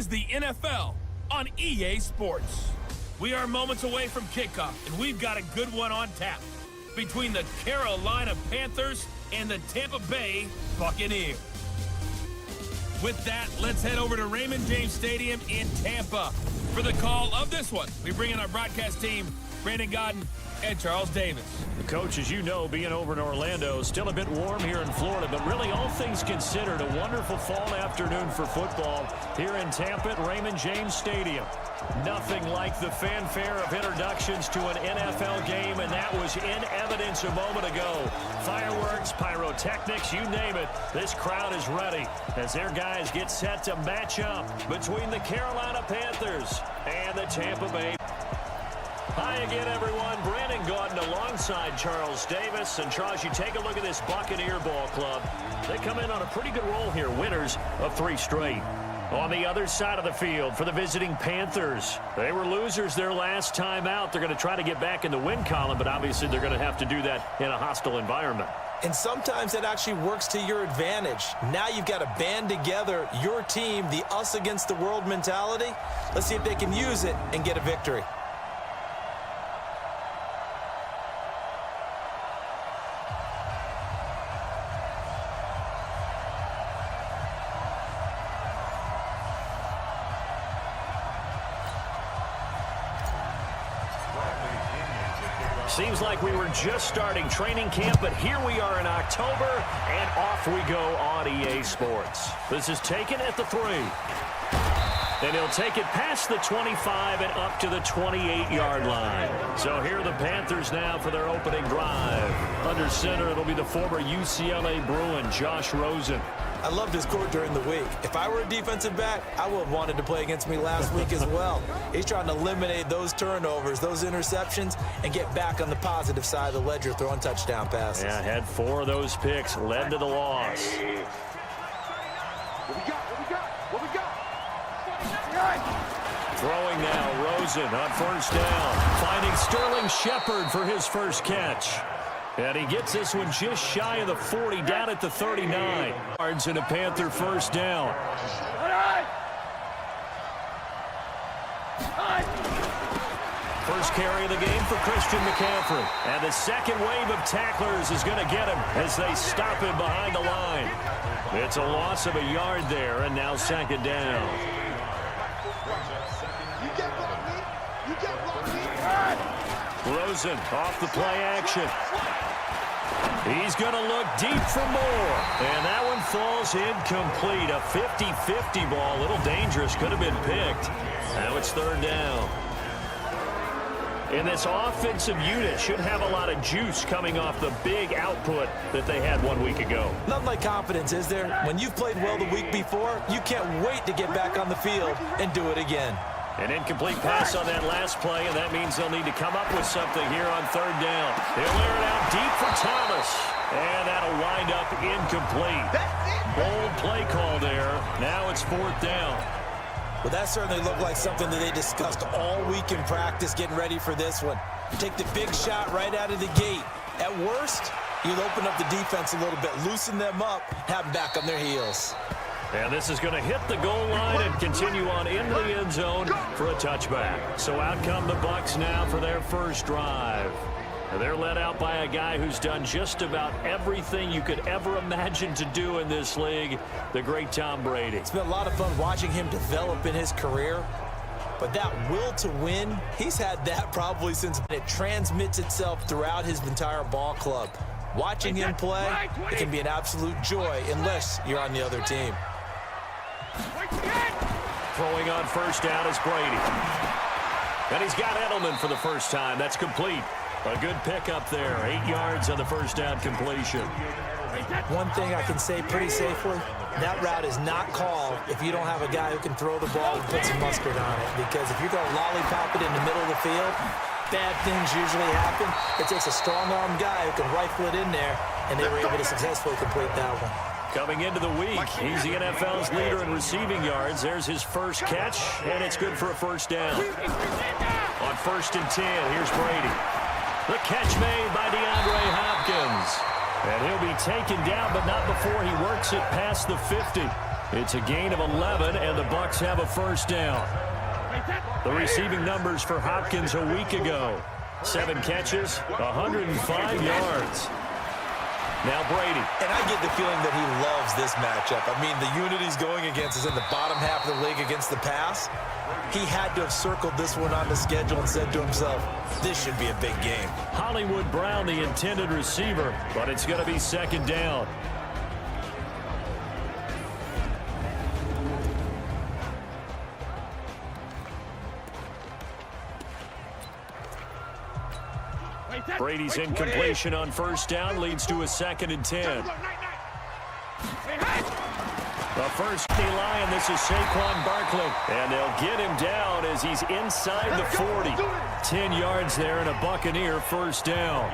is the NFL on EA Sports. We are moments away from kickoff, and we've got a good one on tap between the Carolina Panthers and the Tampa Bay Buccaneers. With that, let's head over to Raymond James Stadium in Tampa for the call of this one. We bring in our broadcast team, Brandon Godden and Charles Davis. Coach, as you know, being over in Orlando, still a bit warm here in Florida, but really all things considered, a wonderful fall afternoon for football here in Tampa at Raymond James Stadium. Nothing like the fanfare of introductions to an NFL game, and that was in evidence a moment ago. Fireworks, pyrotechnics, you name it. This crowd is ready as their guys get set to match up between the Carolina Panthers and the Tampa Bay. Hi again, everyone. Brandon Godden alongside Charles Davis. And, Charles, you take a look at this Buccaneer ball club. They come in on a pretty good roll here, winners of 3 straight. On the other side of the field for the visiting Panthers, they were losers their last time out. They're going to try to get back in the win column, but obviously they're going to have to do that in a hostile environment. And sometimes it actually works to your advantage. Now you've got to band together your team, the us against the world mentality. Let's see if they can use it and get a victory. Seems like we were just starting training camp, but here we are in October, and off we go on EA Sports. This is taken at the 3. And he'll take it past the 25 and up to the 28-yard line. So here are the Panthers now for their opening drive. Under center, it'll be the former UCLA Bruin, Josh Rosen. I loved his quote during the week. If I were a defensive back, I would have wanted to play against me last week as well. He's trying to eliminate those turnovers, those interceptions, and get back on the positive side of the ledger throwing touchdown passes. Yeah, had 4 of those picks, led to the loss. What we got? Throwing now, Rosen on first down. Finding Sterling Shepard for his first catch. And he gets this one just shy of the 40, down at the 39. Yards and a Panther first down. First carry of the game for Christian McCaffrey. And the second wave of tacklers is going to get him as they stop him behind the line. It's a loss of a yard there, and now second down. Rosen off the play action. He's going to look deep for more. And that one falls incomplete. A 50-50 ball. A little dangerous. Could have been picked. Now it's third down. And this offensive unit should have a lot of juice coming off the big output that they had 1 week ago. Nothing like confidence, is there? When you've played well the week before, you can't wait to get back on the field and do it again. An incomplete pass on that last play, and that means they'll need to come up with something here on third down. They'll air it out deep for Thomas, and that'll wind up incomplete. Bold play call there. Now it's fourth down. Well, that certainly looked like something that they discussed all week in practice getting ready for this one. Take the big shot right out of the gate. At worst, you'll open up the defense a little bit, loosen them up, have them back on their heels. And this is going to hit the goal line and continue on into the end zone for a touchback. So out come the Bucs now for their first drive. They're led out by a guy who's done just about everything you could ever imagine to do in this league, the great Tom Brady. It's been a lot of fun watching him develop in his career. But that will to win, he's had that probably since it transmits itself throughout his entire ball club. Watching him play, it can be an absolute joy unless you're on the other team. Throwing on first down is Brady. And he's got Edelman for the first time. That's complete. A good pickup there. 8 yards on the first down completion. One thing I can say pretty safely, that route is not called if you don't have a guy who can throw the ball and put some mustard on it. Because if you're going to lollipop it in the middle of the field, bad things usually happen. It takes a strong-armed guy who can rifle it in there, and they were able to successfully complete that one. Coming into the week, he's the NFL's leader in receiving yards. There's his first catch, and it's good for a first down. On 1st and 10, here's Brady. The catch made by DeAndre Hopkins. And he'll be taken down, but not before he works it past the 50. It's a gain of 11, and the Bucs have a first down. The receiving numbers for Hopkins a week ago. 7 catches, 105 yards. Now Brady. And I get the feeling that he loves this matchup. I mean, the unit he's going against is in the bottom half of the league against the pass. He had to have circled this one on the schedule and said to himself, this should be a big game. Hollywood Brown, the intended receiver, but it's going to be second down. Brady's incompletion on first down leads to a 2nd and 10. The first line, and this is Saquon Barkley. And they'll get him down as he's inside the 40. 10 yards there and a Buccaneer first down.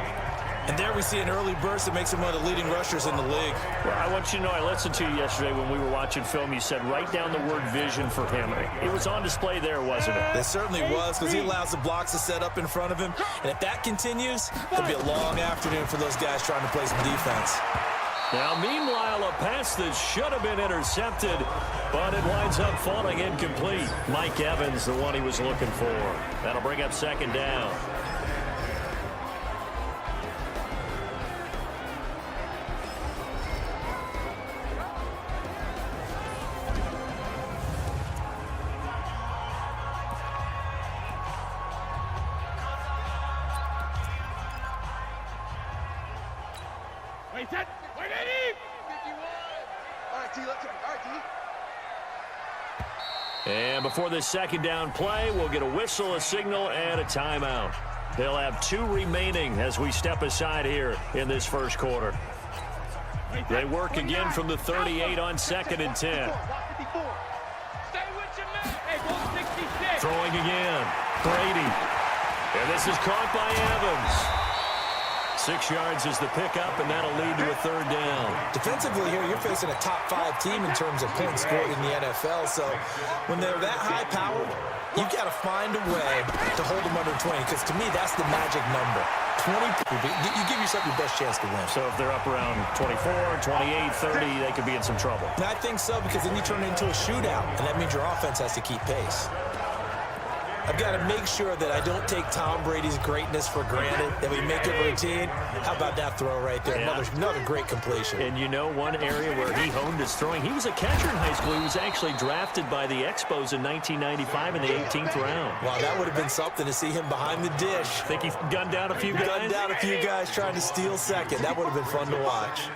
And there we see an early burst that makes him one of the leading rushers in the league. Well, I want you to know, I listened to you yesterday when we were watching film. You said write down the word vision for him. It was on display there, wasn't it? It certainly was, because he allows the blocks to set up in front of him. And if that continues, it'll be a long afternoon for those guys trying to play some defense. Now, meanwhile, a pass that should have been intercepted, but it winds up falling incomplete. Mike Evans, the one he was looking for. That'll bring up second down. And before this second down play, we'll get a whistle, a signal, and a timeout. They'll have 2 remaining as we step aside here in this first quarter. They work again from the 38 on 2nd and 10. Throwing again. Brady. And this is caught by Evans. 6 yards is the pickup, and that'll lead to a 3rd down. Defensively here, you're facing a top 5 team in terms of points scored in the NFL. So when they're that high-powered, you've got to find a way to hold them under 20, because to me, that's the magic number. 20, you give yourself your best chance to win. So if they're up around 24, 28, 30, they could be in some trouble. And I think so, because then you turn it into a shootout, and that means your offense has to keep pace. I've got to make sure that I don't take Tom Brady's greatness for granted, that we make it routine. How about that throw right there? Yeah. Another great completion. And you know one area where he honed his throwing? He was a catcher in high school. He was actually drafted by the Expos in 1995 in the 18th round. Wow, that would have been something to see him behind the dish. Think he gunned down a few guys? Gunned down a few guys trying to steal second. That would have been fun to watch.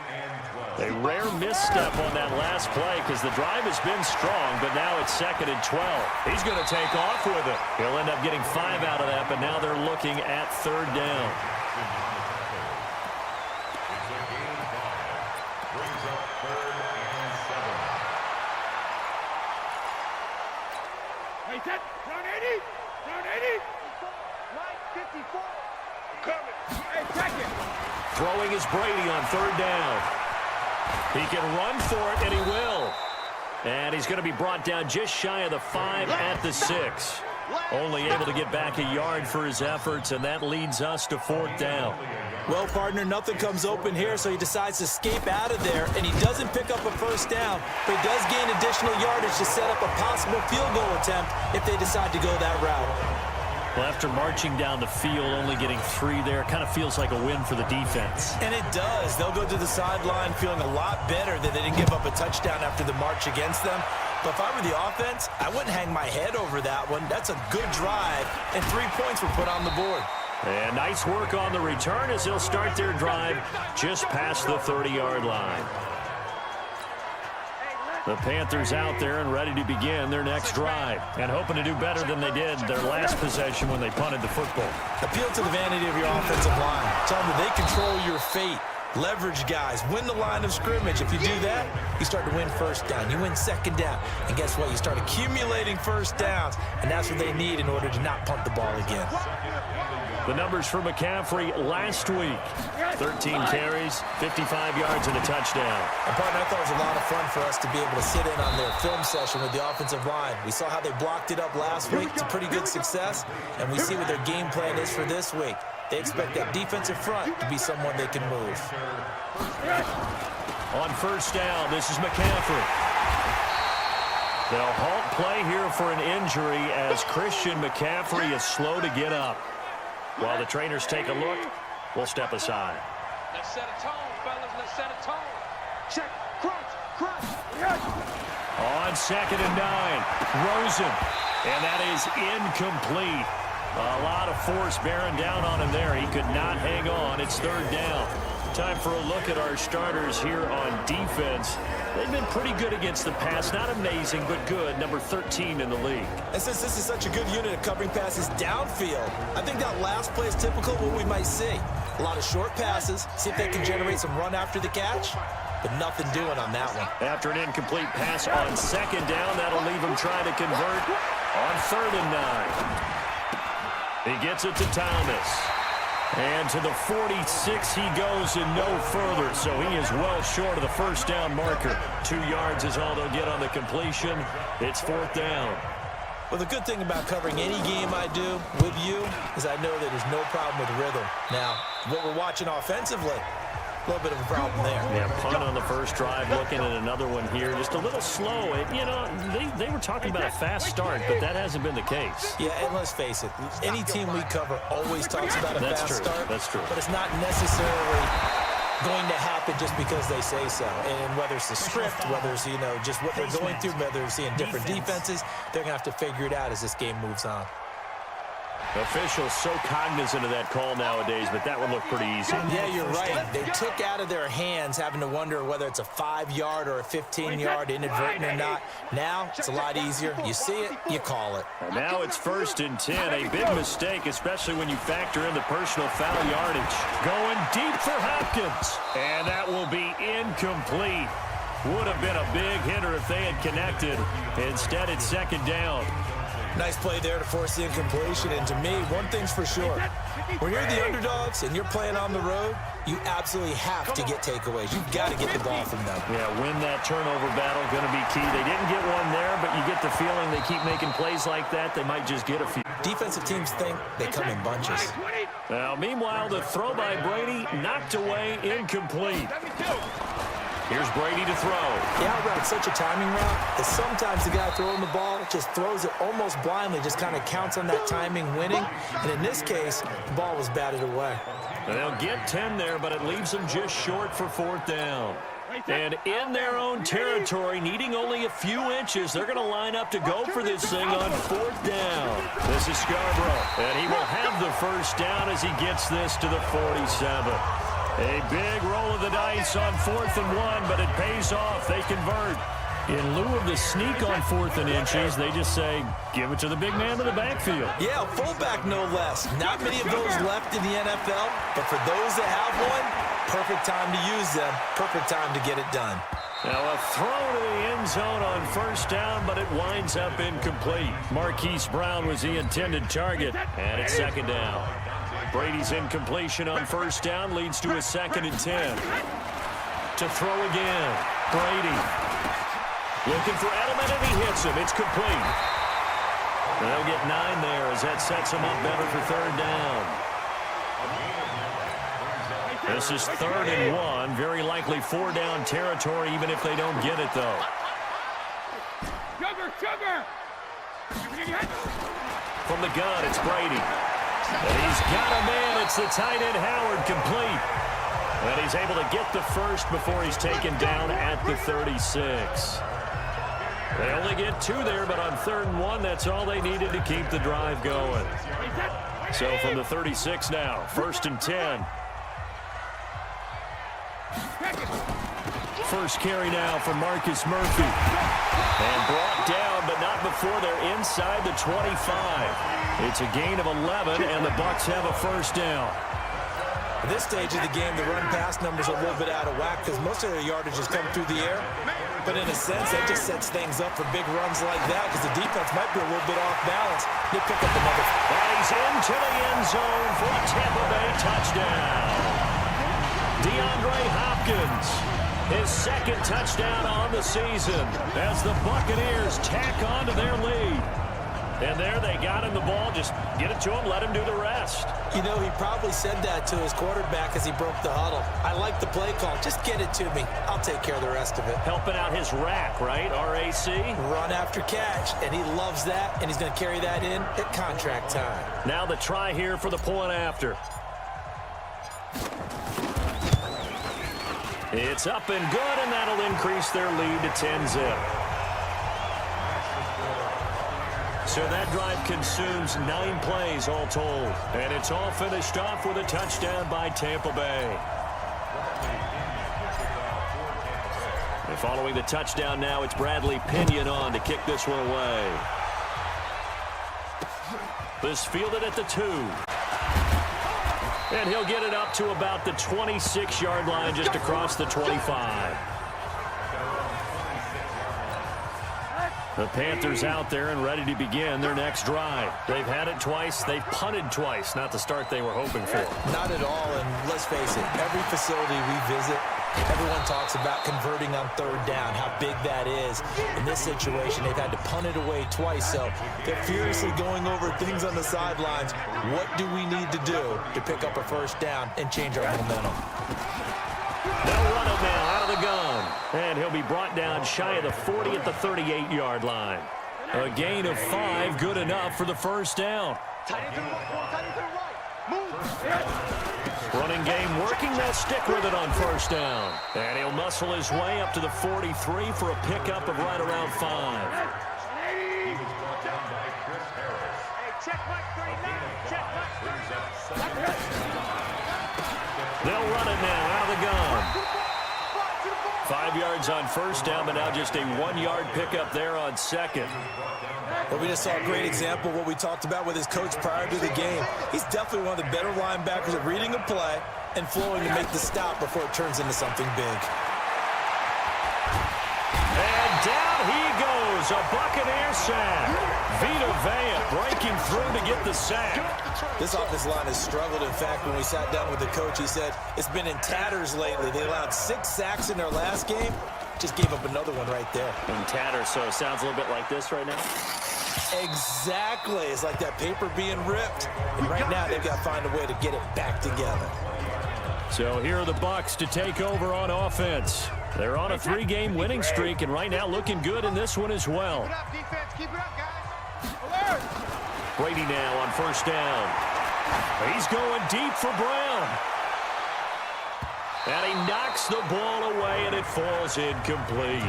A rare misstep on that last play because the drive has been strong, but now it's 2nd and 12. He's going to take off with it. He'll end up getting 5 out of that, but now they're looking at 3rd down. Throwing is Brady on 3rd down. He can run for it, and he will. And he's going to be brought down just shy of the 5 at the 6. Only able to get back a yard for his efforts, and that leads us to 4th down. Well, partner, nothing comes open here, so he decides to escape out of there, and he doesn't pick up a first down, but he does gain additional yardage to set up a possible field goal attempt if they decide to go that route. Well, after marching down the field, only getting 3 there, kind of feels like a win for the defense. And it does. They'll go to the sideline feeling a lot better that they didn't give up a touchdown after the march against them. But if I were the offense, I wouldn't hang my head over that one. That's a good drive, and 3 points were put on the board. And nice work on the return as they'll start their drive just past the 30-yard line. The Panthers out there and ready to begin their next drive and hoping to do better than they did their last possession when they punted the football. Appeal to the vanity of your offensive line. Tell them that they control your fate. Leverage guys. Win the line of scrimmage. If you do that, you start to win first down. You win 2nd down. And guess what? You start accumulating first downs. And that's what they need in order to not punt the ball again. The numbers for McCaffrey last week. 13 carries, 55 yards, and a touchdown. And partner, I thought it was a lot of fun for us to be able to sit in on their film session with the offensive line. We saw how they blocked it up last week. It's a pretty good success. And we see what their game plan is for this week. They expect that defensive front to be someone they can move. On first down, this is McCaffrey. They'll halt play here for an injury as Christian McCaffrey is slow to get up. While the trainers take a look, we'll step aside. Let's set a tone, fellas. Let's set a tone. Check. Crunch. Yes. On 2nd and 9, Rosen. And that is incomplete. A lot of force bearing down on him there. He could not hang on. It's 3rd down. Time for a look at our starters here on defense. They've been pretty good against the pass. Not amazing, but good. Number 13 in the league. And since this is such a good unit of covering passes downfield, I think that last play is typical of what we might see. A lot of short passes. See if they can generate some run after the catch. But nothing doing on that one. After an incomplete pass on 2nd down, that'll leave him trying to convert on 3rd and 9. He gets it to Thomas. And to the 46 he goes and no further. So he is well short of the 1st down marker. 2 yards is all they'll get on the completion. It's 4th down. Well, the good thing about covering any game I do with you is I know that there's no problem with rhythm. Now, what we're watching offensively, a little bit of a problem there. Yeah, punt on the first drive, looking at another one here. Just a little slow. You know, they were talking about a fast start, but that hasn't been the case. Yeah, and let's face it, any team we cover always talks about a fast start. That's true. But it's not necessarily going to happen just because they say so. And whether it's the script, whether it's, you know, just what they're going through, whether it's seeing different defenses, they're going to have to figure it out as this game moves on. Officials so cognizant of that call nowadays, but that one looked pretty easy. Yeah, you're right. They took out of their hands having to wonder whether it's a 5-yard or a 15-yard, inadvertent or not. Now, it's a lot easier. You see it, you call it. And now it's 1st and 10. A big mistake, especially when you factor in the personal foul yardage. Going deep for Hopkins. And that will be incomplete. Would have been a big hitter if they had connected. Instead, it's 2nd down. Nice play there to force the incompletion. And to me, one thing's for sure. When you're the underdogs and you're playing on the road, you absolutely have to get takeaways. You've got to get the ball from them. Yeah, win that turnover battle, going to be key. They didn't get one there, but you get the feeling they keep making plays like that, they might just get a few. Defensive teams think they come in bunches. Now, meanwhile, the throw by Brady knocked away, incomplete. Here's Brady to throw. The out route's such a timing route that sometimes the guy throwing the ball just throws it almost blindly, just kind of counts on that timing winning. And in this case, the ball was batted away. They'll get 10 there, but it leaves them just short for 4th down. And in their own territory, needing only a few inches, they're going to line up to go for this thing on 4th down. This is Scarborough, and he will have the 1st down as he gets this to the 47. A big roll of the dice on 4th and 1, but it pays off. They convert. In lieu of the sneak on 4th and inches, they just say, give it to the big man in the backfield. Yeah, fullback no less. Not many of those left in the NFL, but for those that have one, perfect time to use them. Perfect time to get it done. Now a throw to the end zone on 1st down, but it winds up incomplete. Marquise Brown was the intended target, and it's 2nd down. Brady's incompletion on 1st down leads to a 2nd and 10. To throw again, Brady. Looking for Edelman, and he hits him. It's complete. They'll get 9 there as that sets him up better for 3rd down. This is 3rd and 1. Very likely 4-down territory, even if they don't get it, though. From the gun, it's Brady. And he's got a man. It's the tight end, Howard, complete. And he's able to get the 1st before he's taken down at the 36. They only get 2 there, but on 3rd and 1, that's all they needed to keep the drive going. So from the 36 now, 1st and 10. First carry now for Marcus Murphy. And brought down, but not before they're inside the 25. It's a gain of 11, and the Bucs have a 1st down. At this stage of the game, the run-pass numbers are a little bit out of whack because most of their yardage has come through the air. But in a sense, that just sets things up for big runs like that because the defense might be a little bit off balance. They pick up another. And he's into the end zone for a Tampa Bay touchdown. DeAndre Hopkins, his 2nd touchdown on the season as the Buccaneers tack on to their lead. And there they got him the ball. Just get it to him, let him do the rest. You know, he probably said that to his quarterback as he broke the huddle. I like the play call. Just get it to me. I'll take care of the rest of it. Helping out his rack, right? RAC. Run after catch, and he loves that, and he's going to carry that in at contract time. Now the try here for the point after. It's up and good, and that'll increase their lead to 10-zip. So that drive consumes 9 plays all told. And it's all finished off with a touchdown by Tampa Bay. And following the touchdown now, it's Bradley Pinion on to kick this one away. This fielded at the 2. And he'll get it up to about the 26-yard line, just across the 25. The Panthers out there and ready to begin their next drive. They've had it twice. They've punted twice. Not the start they were hoping for. Not at all, and let's face it, every facility we visit, everyone talks about converting on third down, how big that is. In this situation, they've had to punt it away twice, so they're furiously going over things on the sidelines. What do we need to do to pick up a first down and change our momentum? They'll run it now out of the gun. And he'll be brought down shy of the 40 at the 38-yard line. A gain of 5, good enough for the first down. Running game working. They'll stick with it on first down. And he'll muscle his way up to the 43 for a pickup of right around 5. They'll run it now out of the gun. 5 yards on first down, but now just a 1-yard pickup there on second. Well, we just saw a great example of what we talked about with his coach prior to the game. He's definitely one of the better linebackers at reading a play and flowing to make the stop before it turns into something big. And down he goes, a Buccaneer sack. Vita Vea breaking through to get the sack. This offensive line has struggled. In fact, when we sat down with the coach, he said it's been in tatters lately. They allowed 6 sacks in their last game. Just gave up another one right there. In tatters, so it sounds a little bit like this right now. Exactly. It's like that paper being ripped. And right now, they've got to find a way to get it back together. So here are the Bucs to take over on offense. They're on a 3-game winning streak, and right now looking good in this one as well. Keep it up, defense. Keep it up, guys. Alert. Brady now on first down. He's going deep for Brown. And he knocks the ball away, and it falls incomplete.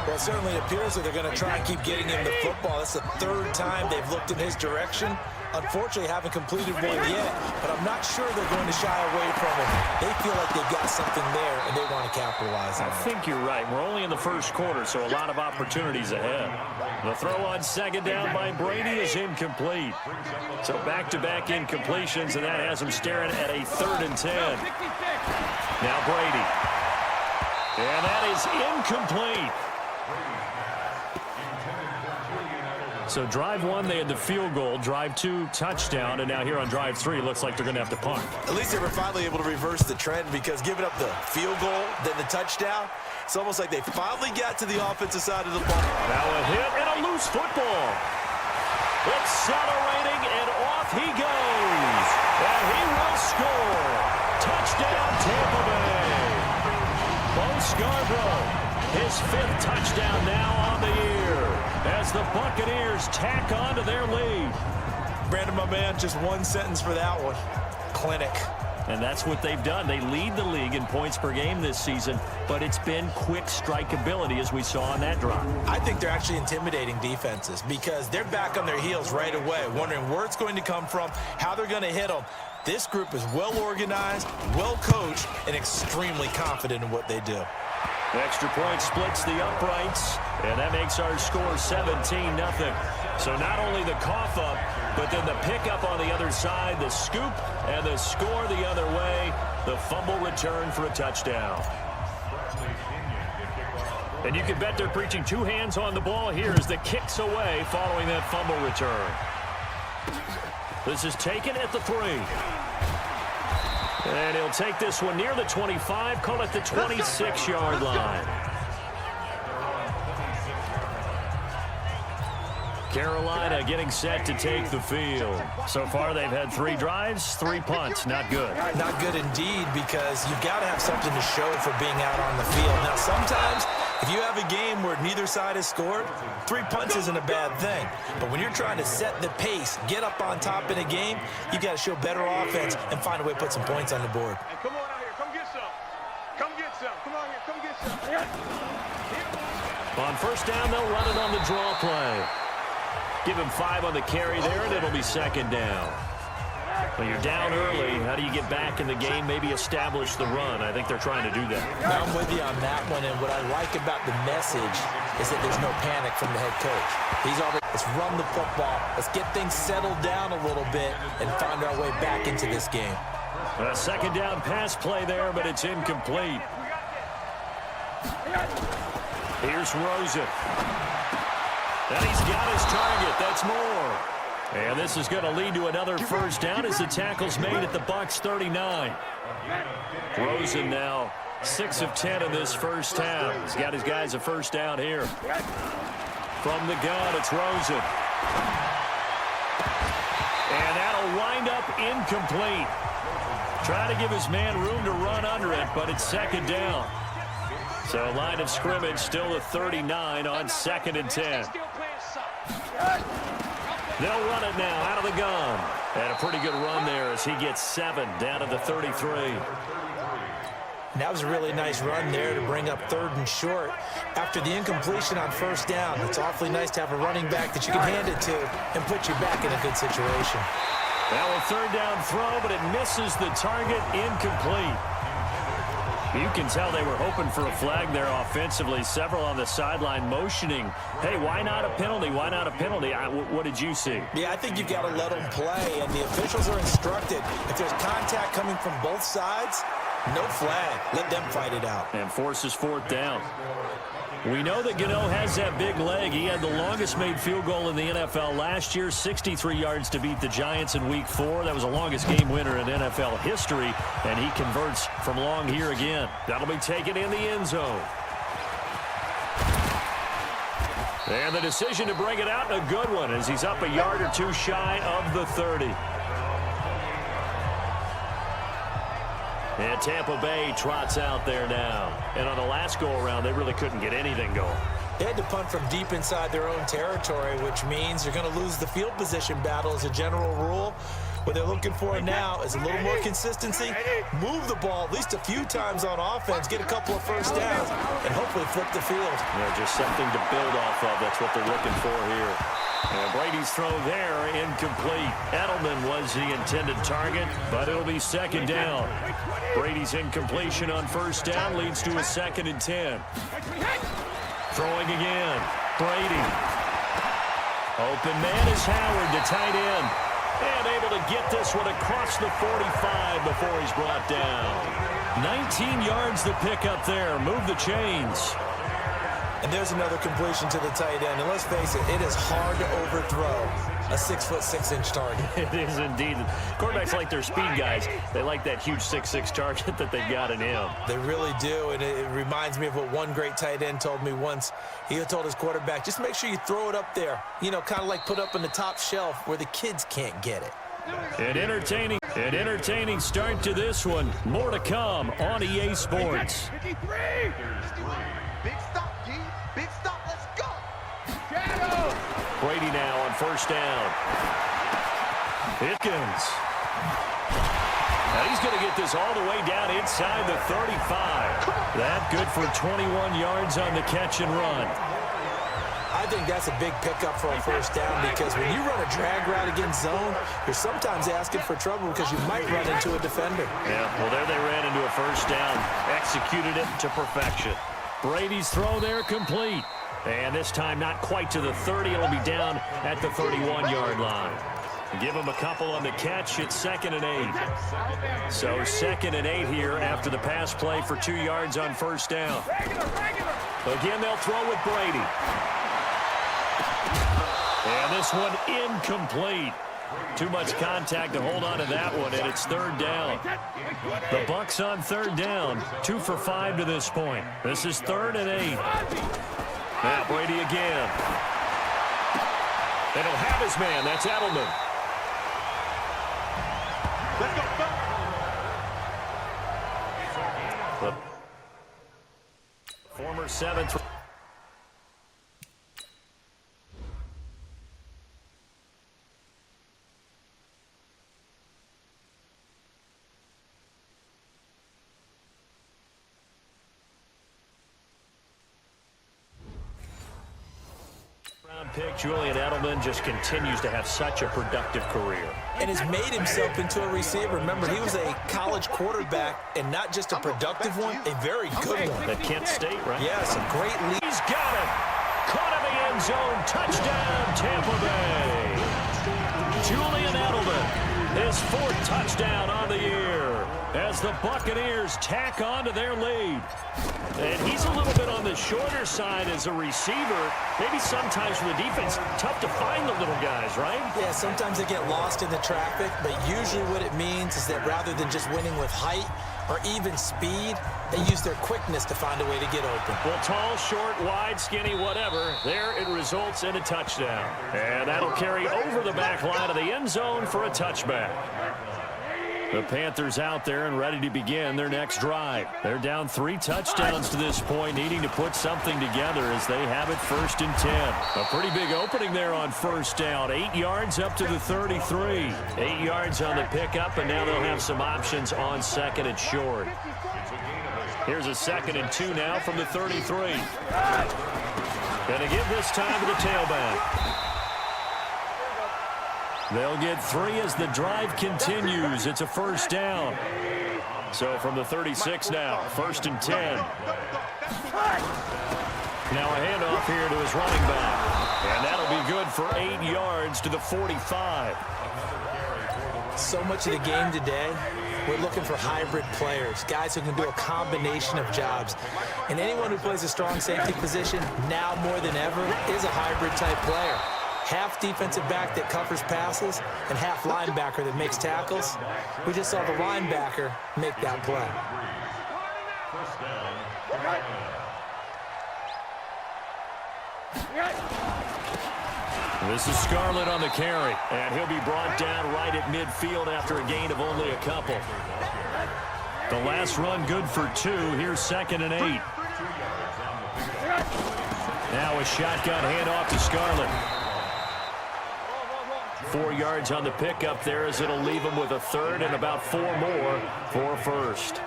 Well, it certainly appears that they're going to try and keep getting him the football. That's the 3rd time they've looked in his direction. Unfortunately, haven't completed one yet, but I'm not sure they're going to shy away from him. They feel like they've got something there, and they want to capitalize on it. I think you're right. We're only in the first quarter, so a lot of opportunities ahead. The throw on second down by Brady is incomplete. So back-to-back incompletions, and that has him staring at a 3rd and 10. Now Brady. And that is incomplete. So drive 1, they had the field goal. Drive 2, touchdown. And now here on drive 3, looks like they're going to have to punt. At least they were finally able to reverse the trend, because giving up the field goal, then the touchdown, it's almost like they finally got to the offensive side of the ball. Now a hit and a loose football. Accelerating, and off he goes. And he will score. Touchdown, Tampa Bay. Bo Scarborough, his 5th touchdown now on the year, as the Buccaneers tack on to their lead. Brandon, my man, just one sentence for that one. Clinic. And that's what they've done. They lead the league in points per game this season, but it's been quick strike ability, as we saw on that drive. I think they're actually intimidating defenses, because they're back on their heels right away, wondering where it's going to come from, how they're going to hit them. This group is well organized, well coached, and extremely confident in what they do. Extra point splits the uprights, and that makes our score 17-0. So not only the cough up, but then the pickup on the other side, the scoop, and the score the other way, the fumble return for a touchdown. And you can bet they're preaching 2 hands on the ball here as the kick's away following that fumble return. This is taken at the 3. And he'll take this one near the 25, call it the 26-yard line. Carolina getting set to take the field. So far, they've had 3 drives, 3 punts. Not good. Not good indeed, because you've got to have something to show for being out on the field. Now, sometimes, if you have a game where neither side has scored, 3 punts isn't a bad thing. But when you're trying to set the pace, get up on top in a game, you've got to show better offense and find a way to put some points on the board. Hey, come on out here. Come get some. Come get some. Come on here. Come get some. On first down, they'll run it on the draw play. Give him 5 on the carry there, and it'll be second down. When you're down early, how do you get back in the game, maybe establish the run? I think they're trying to do that. I'm with you on that one, and what I like about the message is that there's no panic from the head coach. He's already, let's run the football, let's get things settled down a little bit and find our way back into this game. A second down pass play there, but it's incomplete. Here's Rosen. And he's got his target. That's more. And this is going to lead to another first down as the tackle's made at the Bucs 39. Rosen now 6 of 10 in this first half. He's got his guys a first down here. From the gun, it's Rosen. And that'll wind up incomplete. Trying to give his man room to run under it, but it's second down. So line of scrimmage still at 39 on 2nd and 10. They'll run it now out of the gun. And a pretty good run there as he gets 7 down to the 33. And that was a really nice run there to bring up 3rd and short. After the incompletion on first down, it's awfully nice to have a running back that you can hand it to and put you back in a good situation. Now a 3rd down throw, but it misses the target, incomplete. You can tell they were hoping for a flag there offensively. Several on the sideline motioning, hey, why not a penalty? Why not a penalty? What did you see? Yeah, I think you've got to let them play, and the officials are instructed. If there's contact coming from both sides, no flag. Let them fight it out. And forces 4th down. We know that Gano has that big leg. He had the longest made field goal in the NFL last year, 63 yards to beat the Giants in Week 4. That was the longest game winner in NFL history, and he converts from long here again. That'll be taken in the end zone. And the decision to bring it out, a good one, as he's up a yard or 2 shy of the 30. And Tampa Bay trots out there now. And on the last go-around, they really couldn't get anything going. They had to punt from deep inside their own territory, which means you're going to lose the field position battle as a general rule. What they're looking for now is a little more consistency, move the ball at least a few times on offense, get a couple of first downs, and hopefully flip the field. Yeah, just something to build off of. That's what they're looking for here. And Brady's throw there, incomplete. Edelman was the intended target, but it'll be second down. Brady's incompletion on first down leads to a 2nd and 10. Throwing again. Brady. Open man is Howard, the tight end. And able to get this one across the 45 before he's brought down. 19 yards to pick up there. Move the chains. And there's another completion to the tight end. And let's face it, it is hard to overthrow a 6', 6" target. It is indeed. Quarterbacks like their speed guys. They like that huge 6'6" target that they've got in him. They really do, and it reminds me of what one great tight end told me once. He told his quarterback, just make sure you throw it up there. You know, kind of like put up on the top shelf where the kids can't get it. An entertaining start to this one. More to come on EA Sports. 53. Big stop, G. Big stop. Let's go. Brady now on first down. Hickens. Now he's going to get this all the way down inside the 35. That good for 21 yards on the catch and run. I think that's a big pickup for a first down, because when you run a drag route against zone, you're sometimes asking for trouble because you might run into a defender. Yeah, well, there they ran into a first down. Executed it to perfection. Brady's throw there complete. And this time not quite to the 30. It'll be down at the 31-yard line. Give him a couple on the catch. It's 2nd and 8. So 2nd and 8 here after the pass play for 2 yards on first down. Again, they'll throw with Brady. And this one incomplete. Too much contact to hold on to that one, and it's 3rd down. The Bucs on 3rd down, 2 for 5 to this point. This is 3rd and 8. Now Brady again. And he'll have his man. That's Edelman. Let's go back. The former 7th. Pick Julian Edelman just continues to have such a productive career. And has made himself into a receiver. Remember, he was a college quarterback, and not just a productive one, a very good one. At Kent State, right? Yes, a great lead. He's got it. Caught in the end zone. Touchdown, Tampa Bay. Julian Edelman, his 4th touchdown on the year as the Buccaneers tack on to their lead. And he's a little bit on the shorter side as a receiver. Maybe sometimes for the defense, tough to find the little guys, right? Yeah, sometimes they get lost in the traffic, but usually what it means is that rather than just winning with height or even speed, they use their quickness to find a way to get open. Well, tall, short, wide, skinny, whatever, there it results in a touchdown. And that'll carry over the back line of the end zone for a touchback. The Panthers out there and ready to begin their next drive. They're down 3 touchdowns to this point, needing to put something together as they have it 1st and 10. A pretty big opening there on 1st down. 8 yards up to the 33. 8 yards on the pickup, and now they'll have some options on 2nd and short. Here's a 2nd and 2 now from the 33. Gonna give this time to the tailback. They'll get 3 as the drive continues. It's a 1st down. So from the 36 now, 1st and 10. Now a handoff here to his running back. And that'll be good for 8 yards to the 45. So much of the game today, we're looking for hybrid players, guys who can do a combination of jobs. And anyone who plays a strong safety position, now more than ever, is a hybrid type player. Half defensive back that covers passes and half linebacker that makes tackles. We just saw the linebacker make that play. This is Scarlett on the carry, and he'll be brought down right at midfield after a gain of only a couple. The last run good for 2. Here's 2nd and 8. Now a shotgun handoff to Scarlett. 4 yards on the pickup there as it'll leave him with a 3rd and about 4 more for 1st.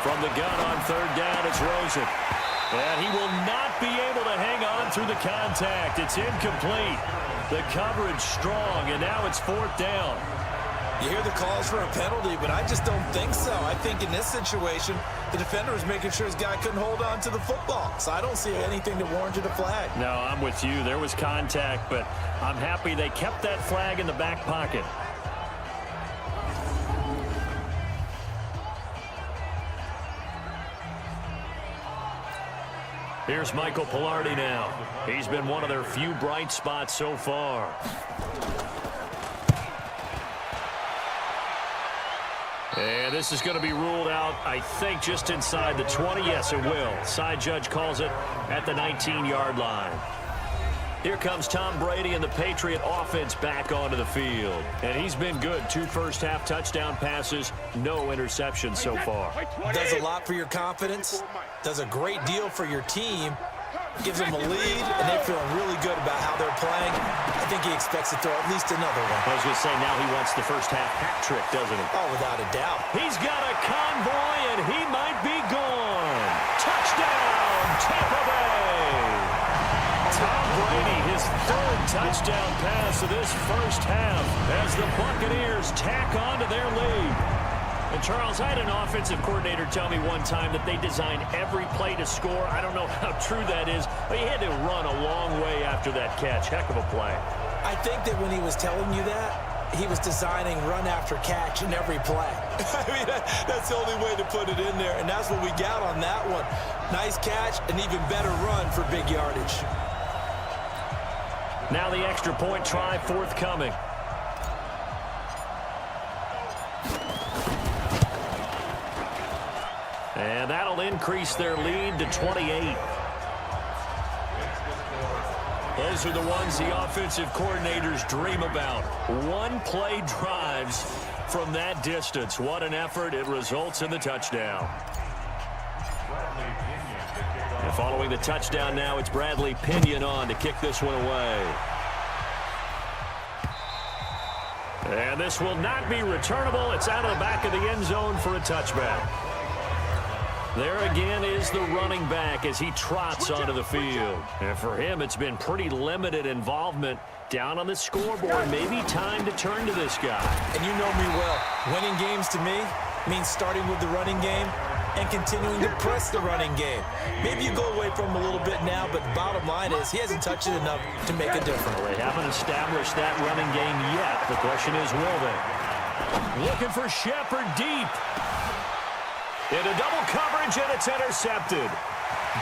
From the gun on 3rd down, it's Rosen. And he will not be able to hang on through the contact. It's incomplete. The coverage strong, and now it's 4th down. You hear the calls for a penalty, but I just don't think so. I think in this situation, the defender was making sure his guy couldn't hold on to the football. So I don't see anything that warranted a flag. No, I'm with you. There was contact, but I'm happy they kept that flag in the back pocket. Here's Michael Pilardi now. He's been one of their few bright spots so far. And this is going to be ruled out, I think, just inside the 20. Yes, it will. Side judge calls it at the 19-yard line. Here comes Tom Brady and the Patriot offense back onto the field. And he's been good. 2 first-half touchdown passes, no interceptions so far. Does a lot for your confidence. Does a great deal for your team. Gives them a lead, and they're feeling really good about how they're playing. I think he expects to throw at least another one. I was going to say, now he wants the first-half hat trick, doesn't he? Oh, without a doubt. He's got a convoy, and he might be gone. Touchdown, Tampa Bay. Tom Brady, his 3rd touchdown pass of this first half as the Buccaneers tack on to their lead. And, Charles, I had an offensive coordinator tell me one time that they design every play to score. I don't know how true that is, but he had to run a long way after that catch. Heck of a play. I think that when he was telling you that, he was designing run after catch in every play. I mean, that's the only way to put it in there, and that's what we got on that one. Nice catch, an even better run for big yardage. Now the extra point try forthcoming. And that'll increase their lead to 28. Those are the ones the offensive coordinators dream about. One-play drives from that distance. What an effort. It results in the touchdown. And following the touchdown now, it's Bradley Pinion on to kick this one away. And this will not be returnable. It's out of the back of the end zone for a touchback. There again is the running back as he trots onto the field. And for him, it's been pretty limited involvement down on the scoreboard. Maybe time to turn to this guy. And you know me well. Winning games to me means starting with the running game and continuing to press the running game. Maybe you go away from him a little bit now, but the bottom line is he hasn't touched it enough to make a difference. Well, they haven't established that running game yet. The question is, will they? Looking for Shepard deep. Into double coverage, and it's intercepted.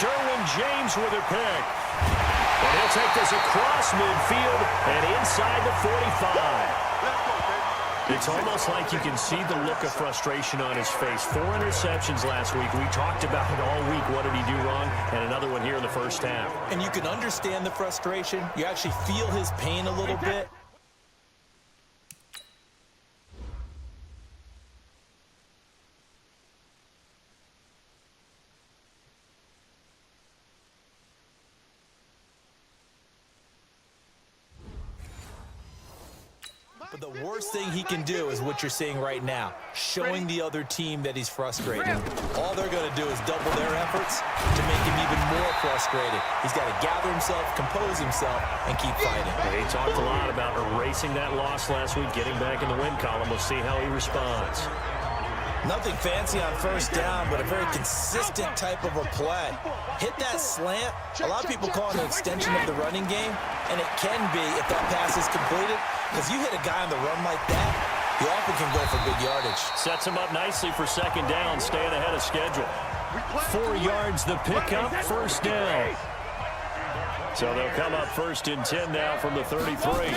Derwin James with a pick. And he'll take this across midfield and inside the 45. It's almost like you can see the look of frustration on his face. 4 interceptions last week. We talked about it all week. What did he do wrong? And another one here in the first half. And you can understand the frustration. You actually feel his pain a little bit. But the worst thing he can do is what you're seeing right now, showing the other team that he's frustrated. All they're going to do is double their efforts to make him even more frustrated. He's got to gather himself, compose himself, and keep fighting. He talked a lot about erasing that loss last week, getting back in the win column. We'll see how he responds. Nothing fancy on first down, but a very consistent type of a play. Hit that slant. A lot of people call it an extension of the running game, and it can be if that pass is completed, because you hit a guy on the run like that, you often can go for big yardage. Sets him up nicely for second down, staying ahead of schedule. 4 yards the pickup, first down. So they'll come up first and 10 now from the 33.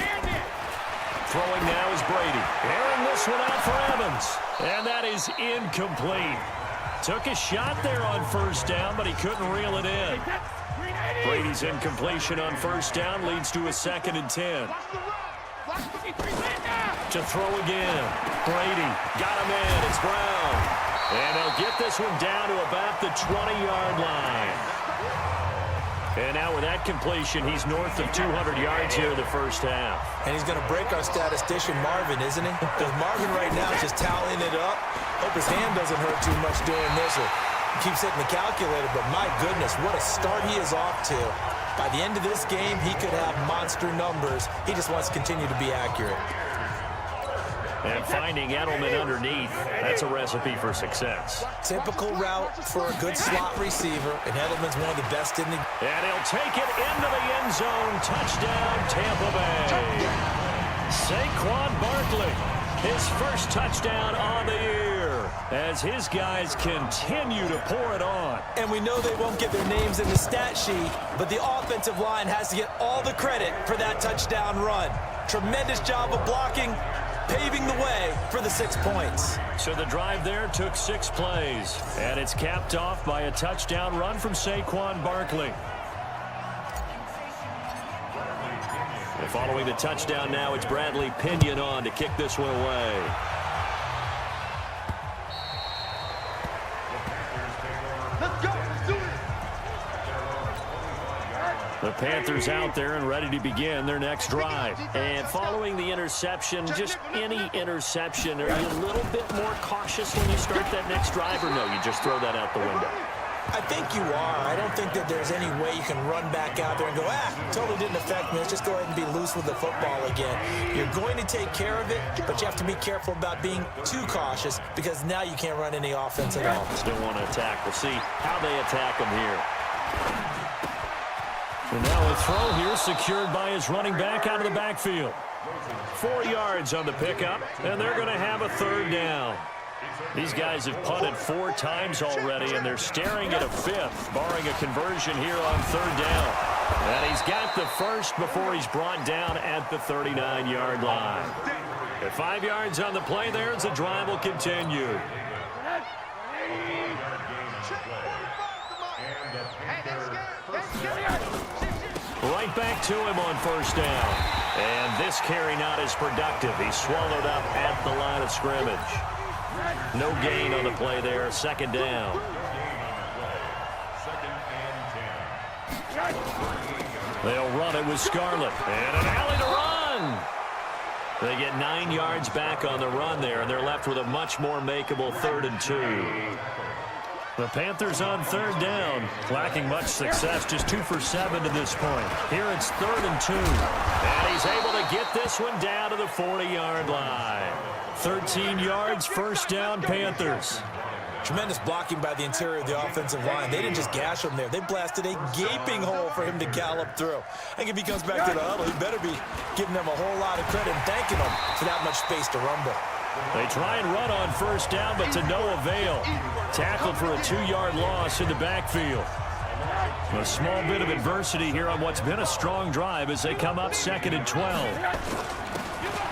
Throwing now is Brady. Airing this one out for Evans. And that is incomplete. Took a shot there on first down, but he couldn't reel it in. Brady's incompletion on first down leads to a 2nd and 10. To throw again. Brady got him in. It's Brown. And they'll get this one down to about the 20-yard line. And now with that completion, he's north of 200 yards here in the first half. And he's going to break our statistician Marvin, isn't he? Because Marvin right now is just tallying it up. Hope his hand doesn't hurt too much doing this. Or he keeps hitting the calculator, but my goodness, what a start he is off to. By the end of this game, he could have monster numbers. He just wants to continue to be accurate. And finding Edelman underneath, that's a recipe for success. Typical route for a good slot receiver, and Edelman's one of the best in the... And he'll take it into the end zone. Touchdown, Tampa Bay. Saquon Barkley, his first touchdown on the year, as his guys continue to pour it on. And we know they won't get their names in the stat sheet, but the offensive line has to get all the credit for that touchdown run. Tremendous job of blocking, paving the way for the 6 points. So the drive there took 6 plays, and it's capped off by a touchdown run from Saquon Barkley. And following the touchdown now, it's Bradley Pinion on to kick this one away. Let's go. Let's do it. The Panthers out there and ready to begin their next drive. And following the interception, just any interception, are you a little bit more cautious when you start that next drive, or no, you just throw that out the window? I think you are. I don't think that there's any way you can run back out there and go, totally didn't affect me. Let's just go ahead and be loose with the football again. You're going to take care of it, but you have to be careful about being too cautious because now you can't run any offense at all. Still want to attack. We'll see how they attack them here. And now a throw here secured by his running back out of the backfield. 4 yards on the pickup, and they're going to have a third down. These guys have punted 4 times already, and they're staring at a 5th, barring a conversion here on third down. And he's got the first before he's brought down at the 39-yard line. At 5 yards on the play there, as the drive will continue. Right back to him on first down. And this carry not as productive. He's swallowed up at the line of scrimmage. No gain on the play there. Second down. They'll run it with Scarlett. And an alley to run. They get 9 yards back on the run there, and they're left with a much more makeable 3rd and 2. The Panthers on 3rd down, lacking much success, just 2 for 7 to this point. Here it's 3rd and 2. And he's able to get this one down to the 40-yard line. 13 yards, first down, Panthers. Tremendous blocking by the interior of the offensive line. They didn't just gash him there. They blasted a gaping hole for him to gallop through. I think if he comes back to the huddle, he better be giving them a whole lot of credit and thanking them for that much space to rumble. They try and run on first down, but to no avail. Tackled for a 2-yard loss in the backfield. A small bit of adversity here on what's been a strong drive as they come up 2nd and 12.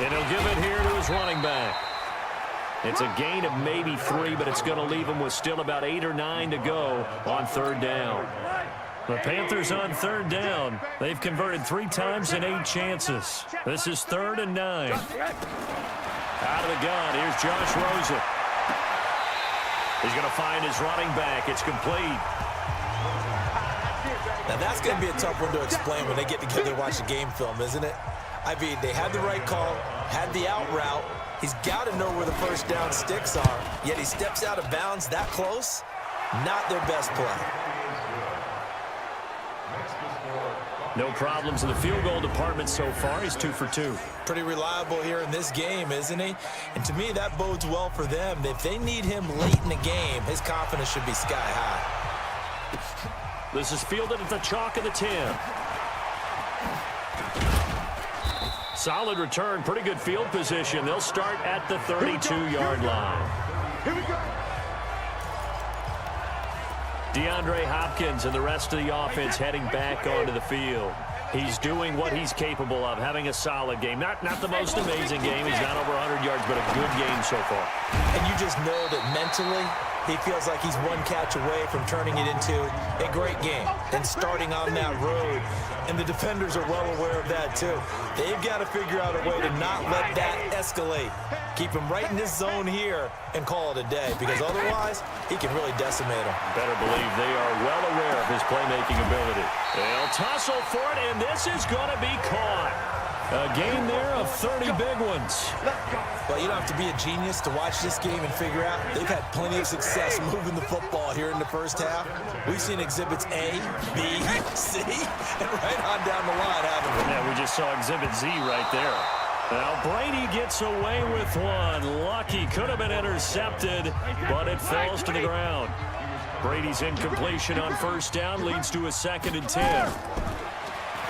And he'll give it here to his running back. It's a gain of maybe 3, but it's going to leave him with still about 8 or 9 to go on 3rd down. The Panthers on 3rd down. They've converted 3 times in 8 chances. This is 3rd and 9. Out of the gun, here's Josh Rosen. He's going to find his running back. It's complete. Now that's going to be a tough one to explain when they get together and watch the game film, isn't it? I mean, they had the right call, had the out route. He's got to know where the first down sticks are, yet he steps out of bounds that close. Not their best play. No problems in the field goal department so far. He's 2 for 2. Pretty reliable here in this game, isn't he? And to me, that bodes well for them. If they need him late in the game, his confidence should be sky high. This is fielded at the chalk of the 10. Solid return, pretty good field position. They'll start at the 32-yard line. Here we go. DeAndre Hopkins and the rest of the offense heading back onto the field. He's doing what he's capable of, having a solid game. Not the most amazing game. He's not over 100 yards, but a good game so far. And you just know that mentally, he feels like he's one catch away from turning it into a great game and starting on that road. And the defenders are well aware of that, too. They've got to figure out a way to not let that escalate. Keep him right in this zone here and call it a day, because otherwise, he can really decimate him. Better believe they are well aware of his playmaking ability. They'll tussle for it, and this is going to be caught. A gain there of 30 big ones. Well, you don't have to be a genius to watch this game and figure out they've had plenty of success moving the football here in the first half. We've seen exhibits A, B, C, and right on down the line, haven't we? Yeah, we just saw exhibit Z right there. Now Brady gets away with one. Lucky, could have been intercepted, but it falls to the ground. Brady's incompletion on first down leads to a 2nd and 10.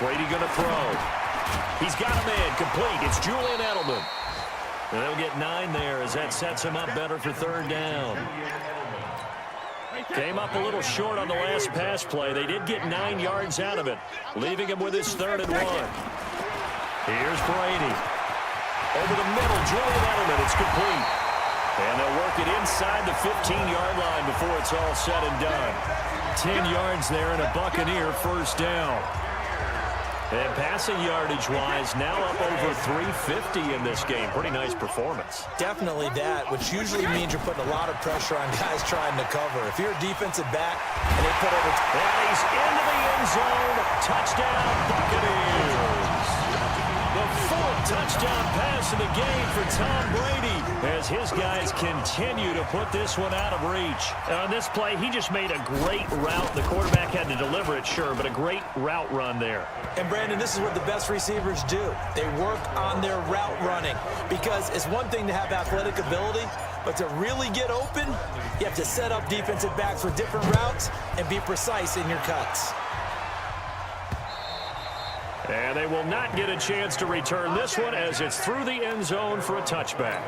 Brady going to throw. He's got a man complete. It's Julian Edelman. And they'll get 9 there as that sets him up better for 3rd down. Came up a little short on the last pass play. They did get 9 yards out of it, leaving him with his 3rd and 1. Here's Brady. Over the middle, Julian Edelman. It's complete. And they'll work it inside the 15-yard line before it's all said and done. 10 yards there and a Buccaneer first down. And passing yardage-wise, now up over 350 in this game. Pretty nice performance. Definitely that, which usually means you're putting a lot of pressure on guys trying to cover. If you're a defensive back and they put over... And he's into the end zone. Touchdown, Buccaneers. The 4th touchdown pass of the game for Tom Brady as his guys continue to put this one out of reach. On this play, he just made a great route. The quarterback had to deliver it, sure, but a great route run there. And, Brandon, this is what the best receivers do. They work on their route running because it's one thing to have athletic ability, but to really get open, you have to set up defensive backs for different routes and be precise in your cuts. And they will not get a chance to return this one as it's through the end zone for a touchback.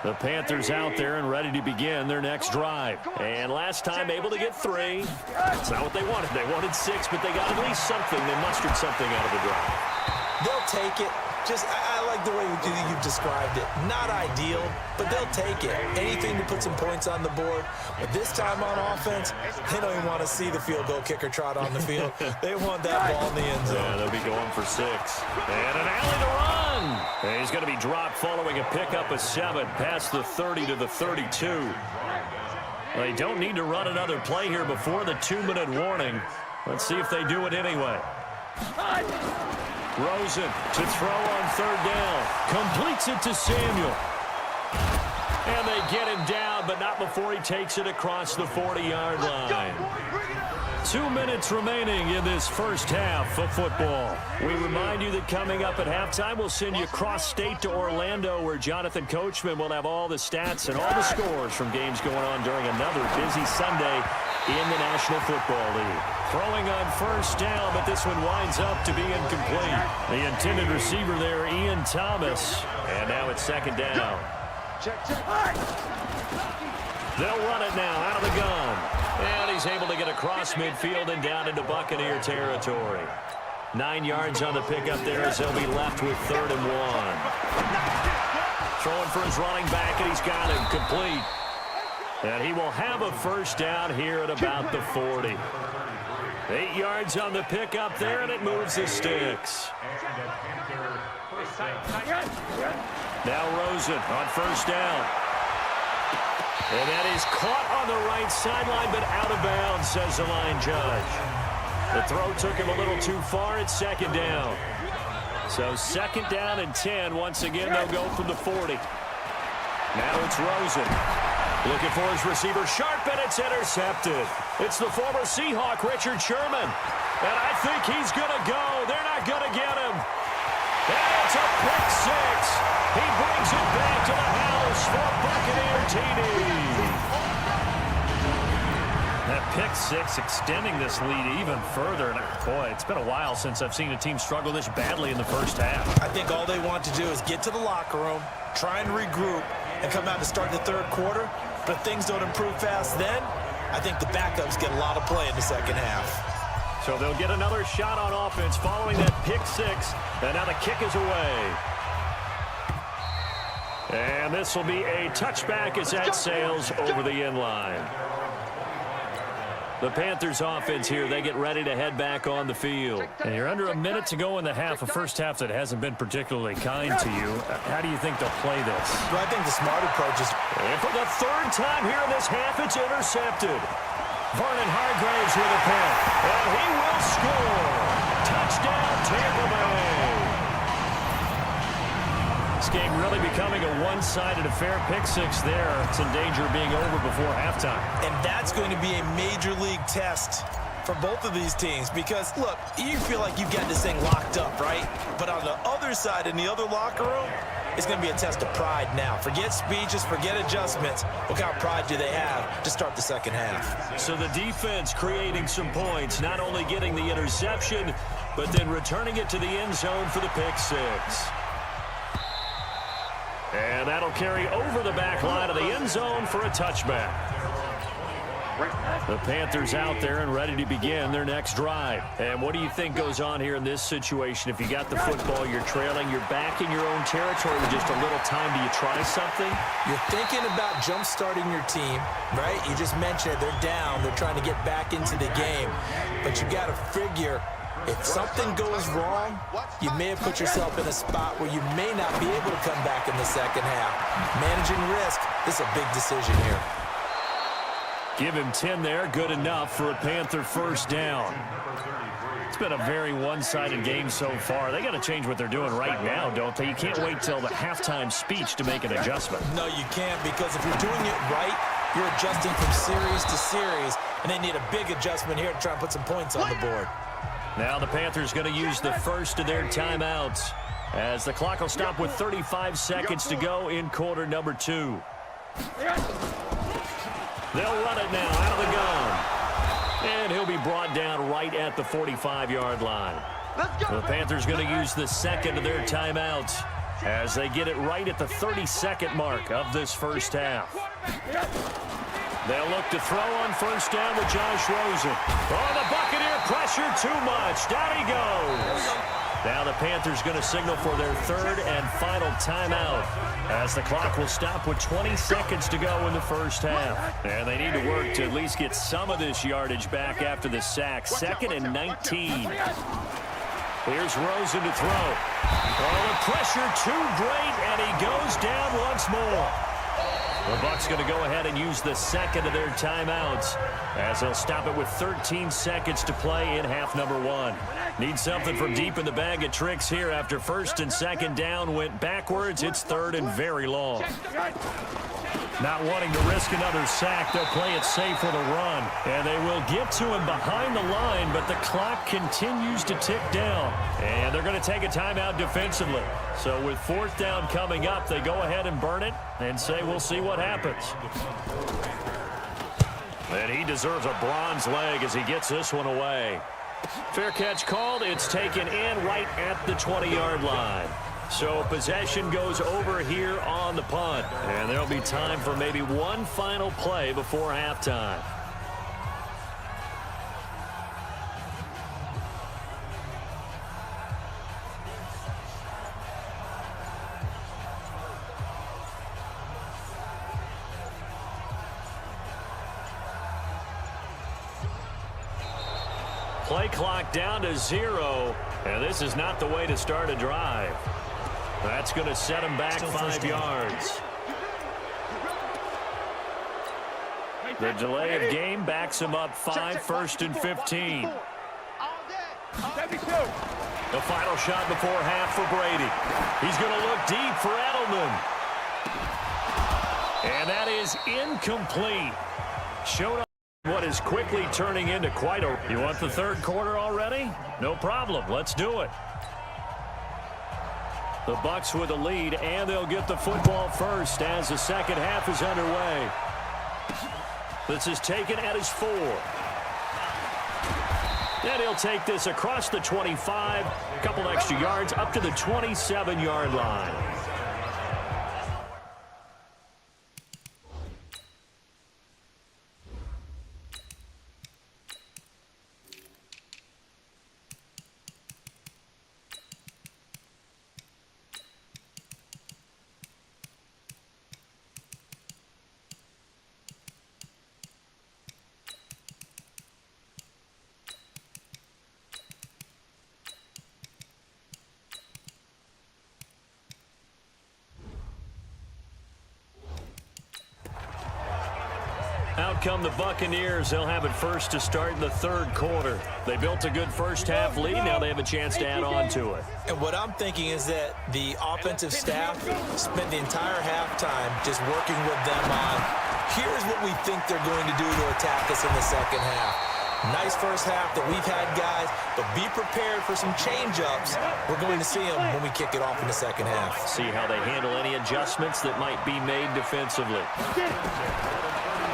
The Panthers out there and ready to begin their next drive. And last time able to get 3. It's not what they wanted. They wanted 6, but they got at least something. They mustered something out of the drive. They'll take it. I like the way you've described it. Not ideal, but they'll take it. Anything to put some points on the board. But this time on offense, they don't even want to see the field goal kicker trot on the field. They want that ball in the end zone. Yeah, they'll be going for 6. And an alley to run. And he's going to be dropped following a pickup of 7 past the 30 to the 32. They don't need to run another play here before the 2-minute warning. Let's see if they do it anyway. Rosen to throw on 3rd down. Completes it to Samuel. And they get him down, but not before he takes it across the 40-yard line. 2 minutes remaining in this first half of football. We remind you that coming up at halftime, we'll send you cross-state to Orlando, where Jonathan Coachman will have all the stats and all the scores from games going on during another busy Sunday in the National Football League. Throwing on 1st down, but this one winds up to be incomplete. The intended receiver there, Ian Thomas. And now it's 2nd down. They'll run it now out of the gun. And he's able to get across midfield and down into Buccaneer territory. 9 yards on the pickup there as they'll be left with 3rd and 1. Throwing for his running back, and he's got him complete. And he will have a 1st down here at about the 40. 8 yards on the pickup there, and it moves the sticks. Now Rosen on 1st down. And that is caught on the right sideline, but out of bounds, says the line judge. The throw took him a little too far. It's 2nd down. So 2nd down and 10. Once again, they'll go from the 40. Now it's Rosen. Looking for his receiver, Sharp, and it's intercepted. It's the former Seahawk, Richard Sherman. And I think he's going to go. They're not going to get him. And it's a pick 6. He brings it back to the house for Buccaneer TD. That pick 6 extending this lead even further. And boy, it's been a while since I've seen a team struggle this badly in the first half. I think all they want to do is get to the locker room, try and regroup, and come out to start the 3rd quarter. But if things don't improve fast then, I think the backups get a lot of play in the 2nd half. So they'll get another shot on offense following that pick 6. And now the kick is away. And this will be a touchback as that sails over the end line. The Panthers offense here, they get ready to head back on the field. And you're under a minute to go in the half, a first half that hasn't been particularly kind to you. How do you think they'll play this? Well, I think the smart approach is... And for the 3rd time here in this half, it's intercepted. Vernon Hargreaves with a pick. And he will score. Touchdown, Tampa Bay. This game really becoming a one-sided affair. Pick 6 there. It's in danger of being over before halftime. And that's going to be a major league test for both of these teams because, look, you feel like you've got this thing locked up, right? But on the other side, in the other locker room, it's going to be a test of pride now. Forget speeches, forget adjustments. What kind of pride do they have to start the 2nd half? So the defense creating some points, not only getting the interception, but then returning it to the end zone for the pick 6. And that'll carry over the back line of the end zone for a touchback. The Panthers out there and ready to begin their next drive. And what do you think goes on here in this situation? If you got the football, you're trailing, you're back in your own territory with just a little time. Do you try something? You're thinking about jump-starting your team, right? You just mentioned it. They're down. They're trying to get back into the game. But you got to figure, if something goes wrong, you may have put yourself in a spot where you may not be able to come back in the 2nd half. Managing risk, this is a big decision here. Give him 10 there. Good enough for a Panther 1st down. It's been a very one-sided game so far. They got to change what they're doing right now, don't they? You can't wait till the halftime speech to make an adjustment. No, you can't, because if you're doing it right, you're adjusting from series to series, and they need a big adjustment here to try and put some points on the board. Now the Panthers going to use the first of their timeouts as the clock will stop with 35 seconds to go in quarter number 2. They'll run it now out of the gun. And he'll be brought down right at the 45-yard line. The Panthers going to use the second of their timeouts as they get it right at the 32nd mark of this first half. They'll look to throw on 1st down with Josh Rosen. Oh, the Buccaneer pressure too much. Down he goes. Now the Panthers going to signal for their third and final timeout, as the clock will stop with 20 seconds to go in the first half. And they need to work to at least get some of this yardage back after the sack. 2nd and 19. Here's Rosen to throw. Oh, the pressure too great, and he goes down once more. The Bucs going to go ahead and use the second of their timeouts, as they'll stop it with 13 seconds to play in half number 1. Need something from deep in the bag of tricks here after 1st and 2nd down went backwards. It's 3rd and very long. Not wanting to risk another sack, they'll play it safe with a run. And they will get to him behind the line, but the clock continues to tick down. And they're going to take a timeout defensively. So with 4th down coming up, they go ahead and burn it and say we'll see what happens. And he deserves a bronze leg as he gets this one away. Fair catch called. It's taken in right at the 20-yard line. So possession goes over here on the punt. And there'll be time for maybe one final play before halftime. Play clock down to 0, and this is not the way to start a drive. That's going to set him back 5 yards. The delay of game backs him up 5, 1st and 15. The final shot before half for Brady. He's going to look deep for Edelman. And that is incomplete. Showed up what is quickly turning into quite a... You want the 3rd quarter already? No problem. Let's do it. The Bucs with a lead, and they'll get the football first as the 2nd half is underway. This is taken at his 4. And he'll take this across the 25, a couple extra yards up to the 27-yard line. Out come the Buccaneers. They'll have it first to start in the 3rd quarter. They built a good first half lead. Now they have a chance to add on to it. And what I'm thinking is that the offensive staff spent the entire halftime just working with them on, here's what we think they're going to do to attack us in the 2nd half. Nice first half that we've had, guys, but be prepared for some change-ups. We're going to see them when we kick it off in the 2nd half. See how they handle any adjustments that might be made defensively.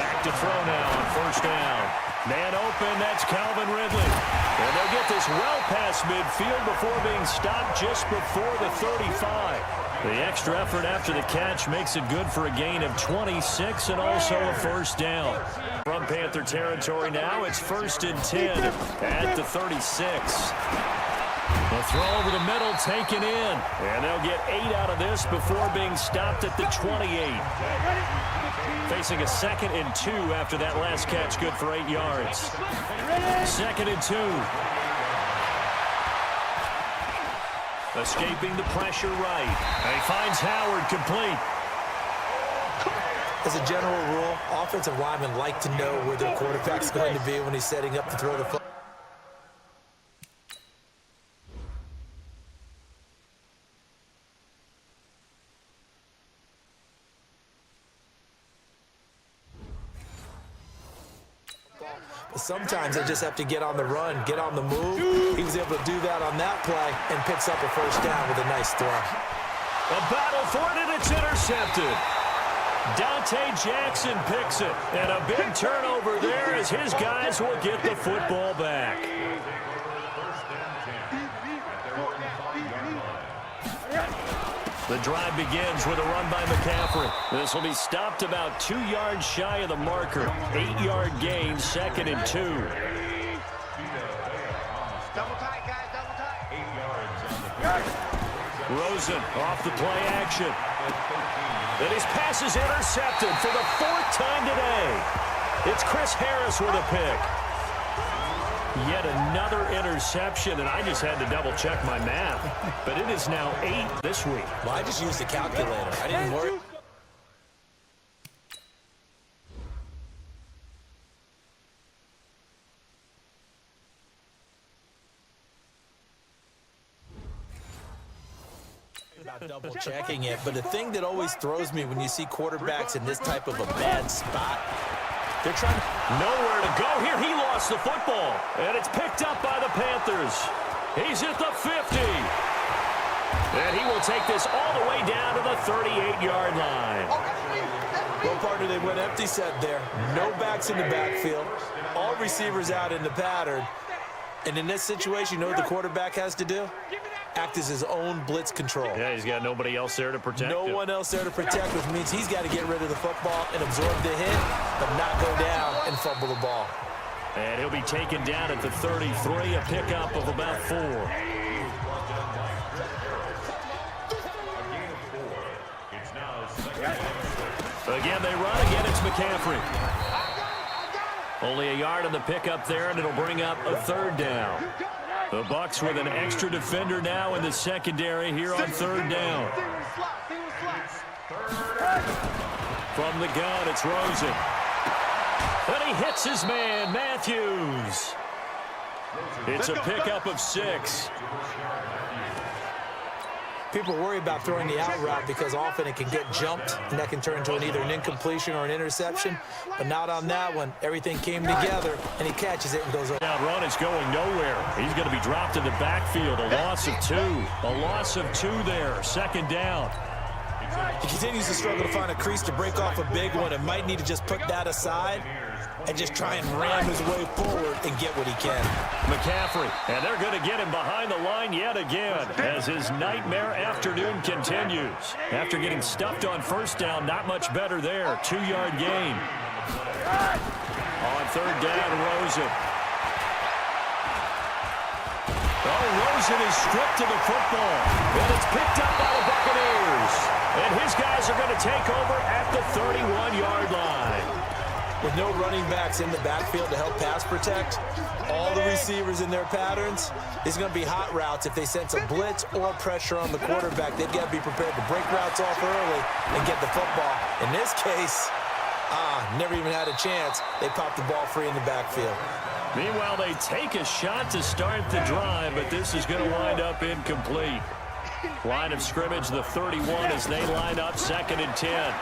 Back to throw now on 1st down. Man open, that's Calvin Ridley. And they'll get this well past midfield before being stopped just before the 35. The extra effort after the catch makes it good for a gain of 26 and also a 1st down. From Panther territory now, it's 1st and 10 at the 36. The throw over the middle taken in. And they'll get 8 out of this before being stopped at the 28. Facing a 2nd and 2 after that last catch, good for 8 yards. 2nd and 2. Escaping the pressure right. And he finds Howard complete. As a general rule, offensive linemen like to know where their quarterback's going to be when he's setting up to throw the football. Sometimes they just have to get on the run, get on the move. He was able to do that on that play and picks up a 1st down with a nice throw. A battle for it, and it's intercepted. Dante Jackson picks it, and a big turnover there as his guys will get the football back. The drive begins with a run by McCaffrey. This will be stopped about 2 yards shy of the marker. 8-yard gain, 2nd and 2. Double tight, guys, double tight. 8 yards on the Rosen off the play action. And his pass is intercepted for the 4th time today. It's Chris Harris with a pick. Yet another interception, and I just had to double-check my math. But it is now 8 this week. Well, I just used the calculator. I didn't worry. Double checking it, but the thing that always throws me when you see quarterbacks in this type of a bad spot, they're trying to... Nowhere to go here. He lost the football, and it's picked up by the Panthers. He's at the 50. And he will take this all the way down to the 38-yard line. Well, partner, they went empty set there. No backs in the backfield. All receivers out in the pattern. And in this situation, you know what the quarterback has to do? Act as his own blitz control. Yeah, he's got nobody else there to protect him. No one else there to protect, which means he's got to get rid of the football and absorb the hit, but not go down and fumble the ball. And he'll be taken down at the 33, a pickup of about 4. Again, they run. Again, it's McCaffrey. Only a yard on the pickup there, and it'll bring up a 3rd down. The Bucs with an extra defender now in the secondary here on 3rd down. From the gun, it's Rosen. And he hits his man, Matthews. It's a pickup of 6. People worry about throwing the out route because often it can get jumped, and that can turn into either an incompletion or an interception. But not on that one. Everything came together, and he catches it and goes over. That run is going nowhere. He's going to be dropped in the backfield. A loss of 2. A loss of 2 there. 2nd down. He continues to struggle to find a crease to break off a big one and might need to just put that aside and just try and ram his way forward and get what he can. McCaffrey, and they're going to get him behind the line yet again as his nightmare afternoon continues. After getting stuffed on 1st down, not much better there. 2-yard gain. On 3rd down, Rosen. Oh, Rosen is stripped of the football, and it's picked up by the Buccaneers. And his guys are going to take over at the 31-yard line. With no running backs in the backfield to help pass protect, all the receivers in their patterns, it's going to be hot routes. If they sense a blitz or pressure on the quarterback, they've got to be prepared to break routes off early and get the football. In this case, never even had a chance. They popped the ball free in the backfield. Meanwhile, they take a shot to start the drive, but this is going to wind up incomplete. Line of scrimmage, the 31, as they line up 2nd and 10.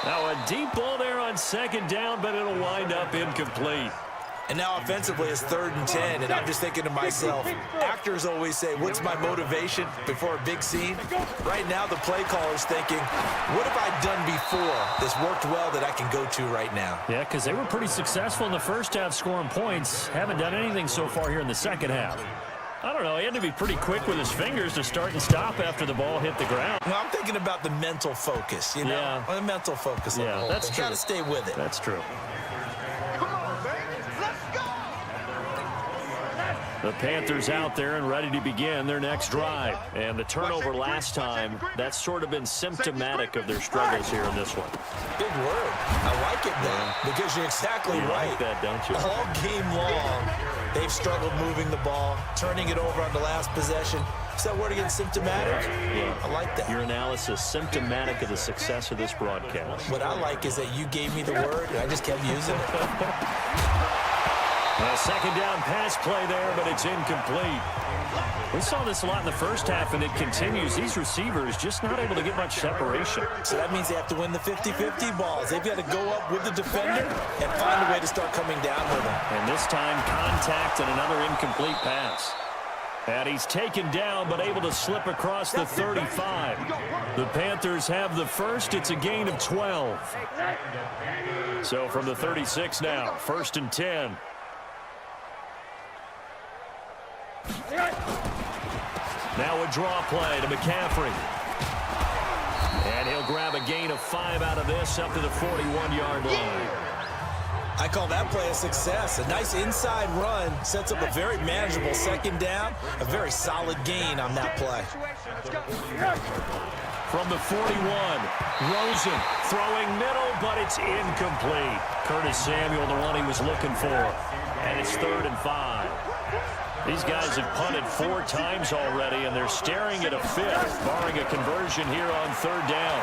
Now a deep ball there on 2nd down, but it'll wind up incomplete. And now offensively it's 3rd and 10, and I'm just thinking to myself, actors always say, what's my motivation before a big scene? Right now the play caller's thinking, what have I done before that's worked well that I can go to right now? Yeah, because they were pretty successful in the 1st half scoring points. Haven't done anything so far here in the 2nd half. I don't know. He had to be pretty quick with his fingers to start and stop after the ball hit the ground. Well, I'm thinking about the mental focus, you know? Yeah. The mental focus. Yeah, that's true. Got to stay with it. That's true. The Panthers out there and ready to begin their next drive. And the turnover last time, that's sort of been symptomatic of their struggles here in this one. Big word. I like it, though, because you're exactly right. Like that, don't you? All game long, they've struggled moving the ball, turning it over on the last possession. Is that word again, symptomatic? Yeah. I like that. Your analysis, symptomatic of the success of this broadcast. What I like is that you gave me the word, and I just kept using it. A 2nd down pass play there, but it's incomplete. We saw this a lot in the 1st half, and it continues. These receivers just not able to get much separation. So that means they have to win the 50-50 balls. They've got to go up with the defender and find a way to start coming down with them. And this time, contact and another incomplete pass. And he's taken down, but able to slip across the 35. The Panthers have the first. It's a gain of 12. So from the 36 now, 1st and 10. Now a draw play to McCaffrey. And he'll grab a gain of 5 out of this up to the 41-yard line. I call that play a success. A nice inside run sets up a very manageable second down, a very solid gain on that play. From the 41, Rosen throwing middle, but it's incomplete. Curtis Samuel, the one he was looking for. And it's 3rd and 5. These guys have punted 4 times already, and they're staring at a 5th, barring a conversion here on 3rd down.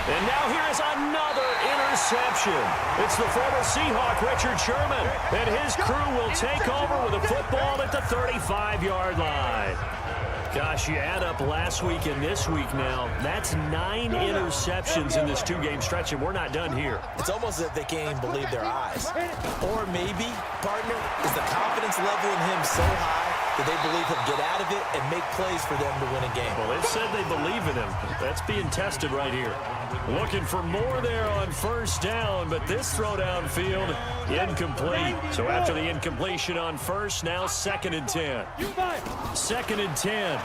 And now here is another interception. It's the former Seahawk, Richard Sherman, and his crew will take over with a football at the 35-yard line. Gosh, you add up last week and this week now, that's 9 interceptions in this 2-game stretch, and we're not done here. It's almost as if they can't even believe their eyes. Or maybe, partner, is the confidence level in him so high that they believe he'll get out of it and make plays for them to win a game. Well, they've said they believe in him. That's being tested right here. Looking for more there on 1st down, but this throw downfield, incomplete. So after the incompletion on 1st, now 2nd and 10. 2nd and 10.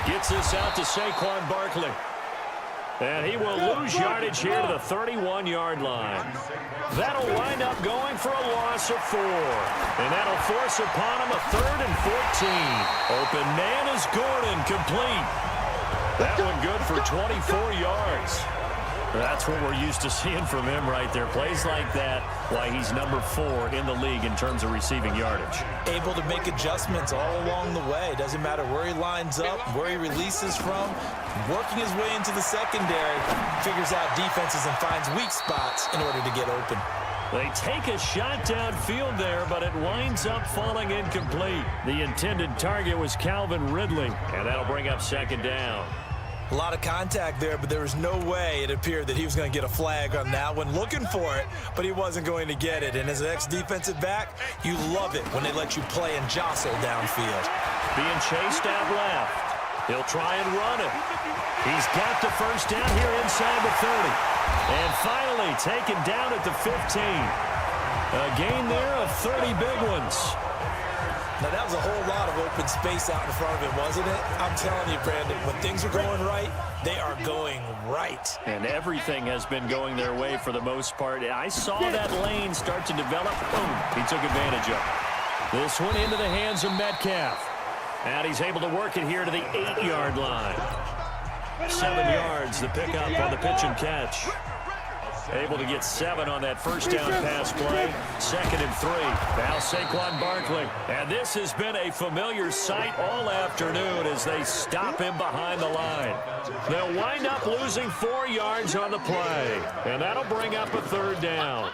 Gets this out to Saquon Barkley. And he will lose yardage here to the 31-yard line. That'll wind up going for a loss of 4. And that'll force upon him a 3rd and 14. Open man is Gordon, complete. That one good for 24 yards. That's what we're used to seeing from him right there. Plays like that, why he's number 4 in the league in terms of receiving yardage. Able to make adjustments all along the way. Doesn't matter where he lines up, where he releases from. Working his way into the secondary, figures out defenses and finds weak spots in order to get open. They take a shot downfield there, but it winds up falling incomplete. The intended target was Calvin Ridley, and that'll bring up 2nd down. A lot of contact there, but there was no way it appeared that he was going to get a flag on that one. Looking for it, but he wasn't going to get it. And as an ex-defensive back, you love it when they let you play and jostle downfield. Being chased out left. He'll try and run it. He's got the 1st down here inside the 30. And finally taken down at the 15. A gain there of 30 big ones. Now, that was a whole lot of open space out in front of him, wasn't it? I'm telling you, Brandon, when things are going right, they are going right. And everything has been going their way for the most part. I saw that lane start to develop. Boom, he took advantage of it. This one into the hands of Metcalf. And he's able to work it here to the 8-yard line. 7 yards, the pickup on the pitch and catch. Able to get 7 on that 1st down pass play. 2nd and 3. Now Saquon Barkley. And this has been a familiar sight all afternoon as they stop him behind the line. They'll wind up losing 4 yards on the play. And that'll bring up a 3rd down.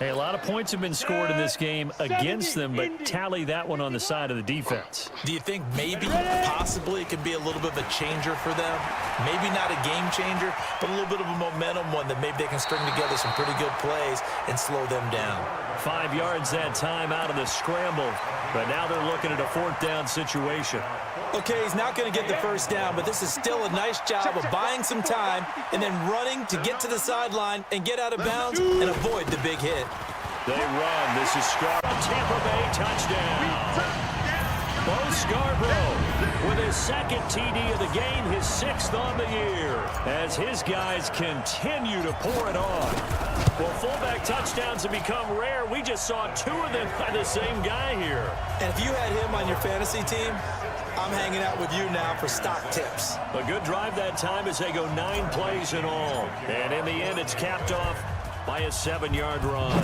Hey, a lot of points have been scored in this game against them, but tally that one on the side of the defense. Do you think maybe, possibly, it could be a little bit of a changer for them? Maybe not a game changer, but a little bit of a momentum one that maybe they can string together some pretty good plays and slow them down. 5 yards that time out of the scramble, but now they're looking at a 4th down situation. Okay, he's not going to get the 1st down, but this is still a nice job of buying some time and then running to get to the sideline and get out of bounds and avoid the big hit. They run. This is Scarborough. Tampa Bay touchdown. Bo Scarborough with his 2nd TD of the game, his 6th on the year, as his guys continue to pour it on. Well, fullback touchdowns have become rare. We just saw 2 of them by the same guy here. And if you had him on your fantasy team, I'm hanging out with you now for stock tips. A good drive that time as they go 9 plays in all. And in the end, it's capped off by a 7-yard run.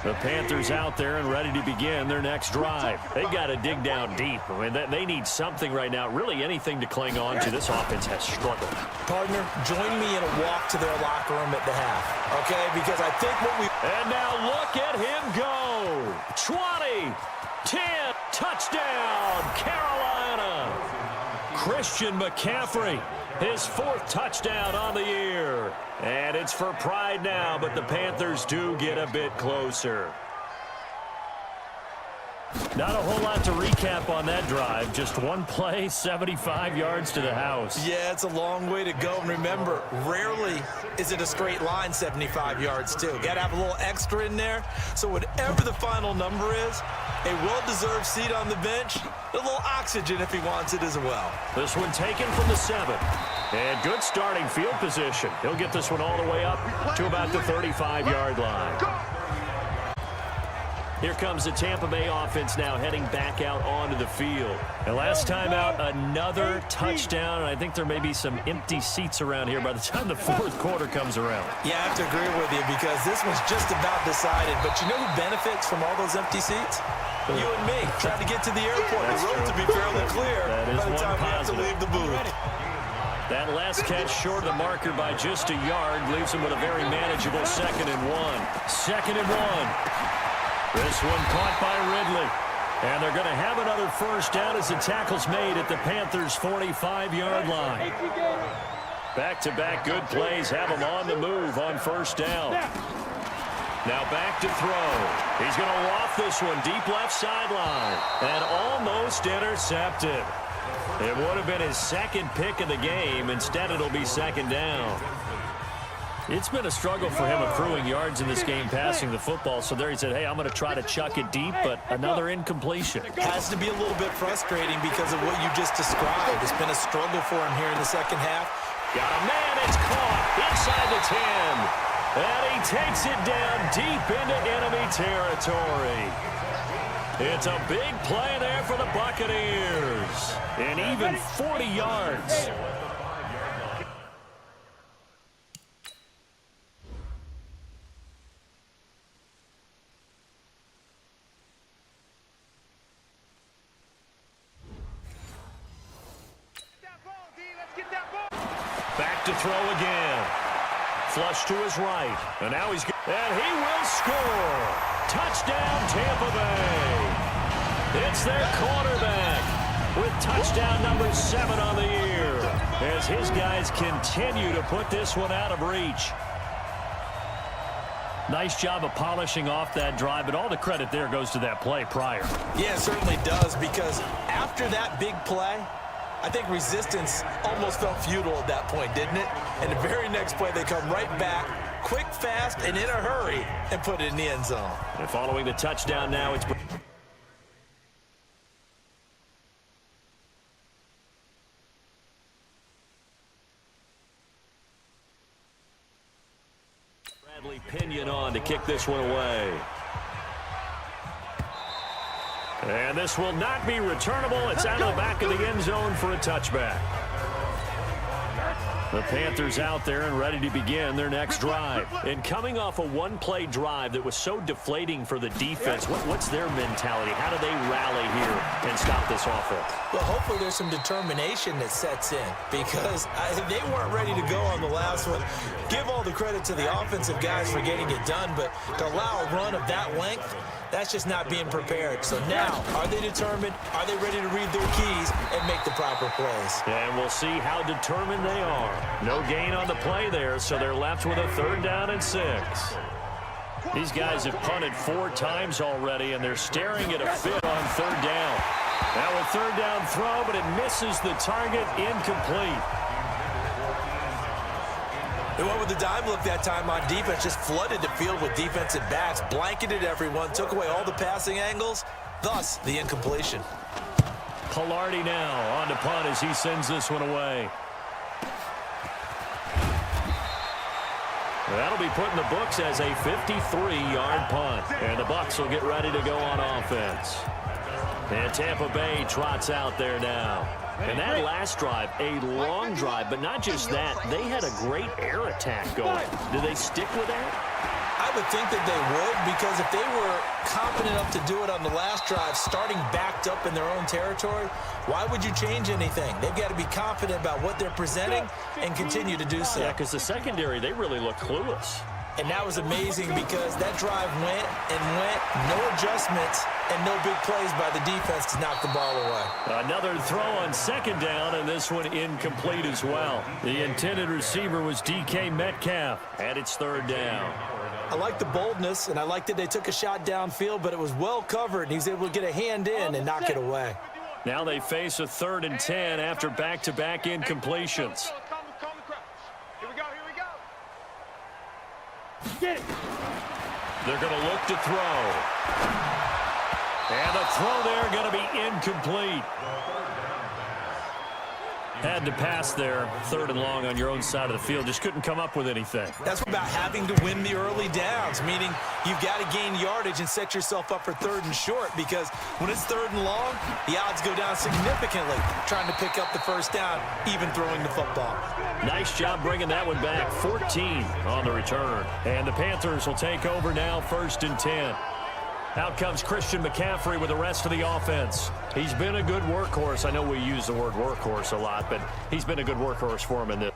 The Panthers out there and ready to begin their next drive. They've got to dig down deep. I mean, they need something right now, really anything to cling on to. This offense has struggled. Partner, join me in a walk to their locker room at the half, okay? Because I think what we... And now look at him go. 20, 10, touchdown, Carolina. Christian McCaffrey, his 4th touchdown on the year. And it's for pride now, but the Panthers do get a bit closer. Not a whole lot to recap on that drive. Just one play, 75 yards to the house. Yeah, it's a long way to go. And remember, rarely is it a straight line 75 yards, too. Got to have a little extra in there. So whatever the final number is, a well-deserved seat on the bench, a little oxygen if he wants it as well. This one taken from the 7. And good starting field position. He'll get this one all the way up to about the 35-yard line. Here comes the Tampa Bay offense now heading back out onto the field. And last time out, another touchdown. And I think there may be some empty seats around here by the time the fourth quarter comes around. Yeah, I have to agree with you because this one's just about decided. But you know who benefits from all those empty seats? You and me, trying to get to the airport. The road to be fairly clear by the time we have to leave the booth. That last catch short of the marker by just a yard leaves him with a very manageable 2nd and 1. 2nd and 1. This one caught by Ridley. And they're going to have another first down as the tackle's made at the Panthers' 45-yard line. Back-to-back good plays have him on the move on first down. Now back to throw. He's going to loft this one deep left sideline. And almost intercepted. It would have been his 2nd pick of the game. Instead, it'll be 2nd down. It's been a struggle for him accruing yards in this game passing the football. So there he said, hey, I'm going to try to chuck it deep, but another incompletion. Has to be a little bit frustrating because of what you just described. It's been a struggle for him here in the second half. Got a man, it's caught inside the 10. And he takes it down deep into enemy territory. It's a big play there for the Buccaneers. And even 40 yards. Back to throw again. Flush to his right. And now he's good. And he will score. Touchdown, Tampa Bay. It's their quarterback with touchdown number 7 on the year as his guys continue to put this one out of reach. Nice job of polishing off that drive, but all the credit there goes to that play prior. Yeah, it certainly does, because after that big play, I think resistance almost felt futile at that point, didn't it? And the very next play, they come right back, quick, fast, and in a hurry, and put it in the end zone. And following the touchdown now, it's Bradley Pinion on to kick this one away. And this will not be returnable. It's out of the back of the end zone for a touchback. The Panthers out there and ready to begin their next drive. And coming off a one-play drive that was so deflating for the defense, what's their mentality? How do they rally here and stop this offense? Well, hopefully there's some determination that sets in, because they weren't ready to go on the last one. Give all the credit to the offensive guys for getting it done, but to allow a run of that length, that's just not being prepared. So now, are they determined? Are they ready to read their keys and make the proper plays? And we'll see how determined they are. No gain on the play there, so they're left with a 3rd down and 6. These guys have punted 4 times already, and they're staring at a fit on 3rd down. Now a 3rd down throw, but it misses the target, incomplete. They went with the dime look that time on defense, just flooded the field with defensive backs, blanketed everyone, took away all the passing angles, thus the incompletion. Pilardi now on to punt as he sends this one away. That'll be put in the books as a 53-yard punt. And the Bucs will get ready to go on offense. And Tampa Bay trots out there now. And that last drive, a long drive, but not just that. They had a great air attack going. Do they stick with that? I would think that they would, because if they were confident enough to do it on the last drive, starting backed up in their own territory, why would you change anything? They've got to be confident about what they're presenting and continue to do so. Yeah, because the secondary, they really look clueless. And that was amazing because that drive went and went, no adjustments, and no big plays by the defense to knock the ball away. Another throw on 2nd down, and this one incomplete as well. The intended receiver was DK Metcalf, and it's 3rd down. I like the boldness, and I like that they took a shot downfield, but it was well covered, and he was able to get a hand in and knock it away. Now they face a 3rd and 10 after back-to-back incompletions. Here we go. They're going to look to throw. And the throw there going to be incomplete. Had to pass there, 3rd and long on your own side of the field. Just couldn't come up with anything. That's about having to win the early downs, meaning you've got to gain yardage and set yourself up for 3rd and short, because when it's 3rd and long, the odds go down significantly trying to pick up the first down, even throwing the football. Nice job bringing that one back. 14 on the return. And the Panthers will take over now, 1st and 10. Out comes Christian McCaffrey with the rest of the offense. He's been a good workhorse. I know we use the word workhorse a lot, but he's been a good workhorse for him in this.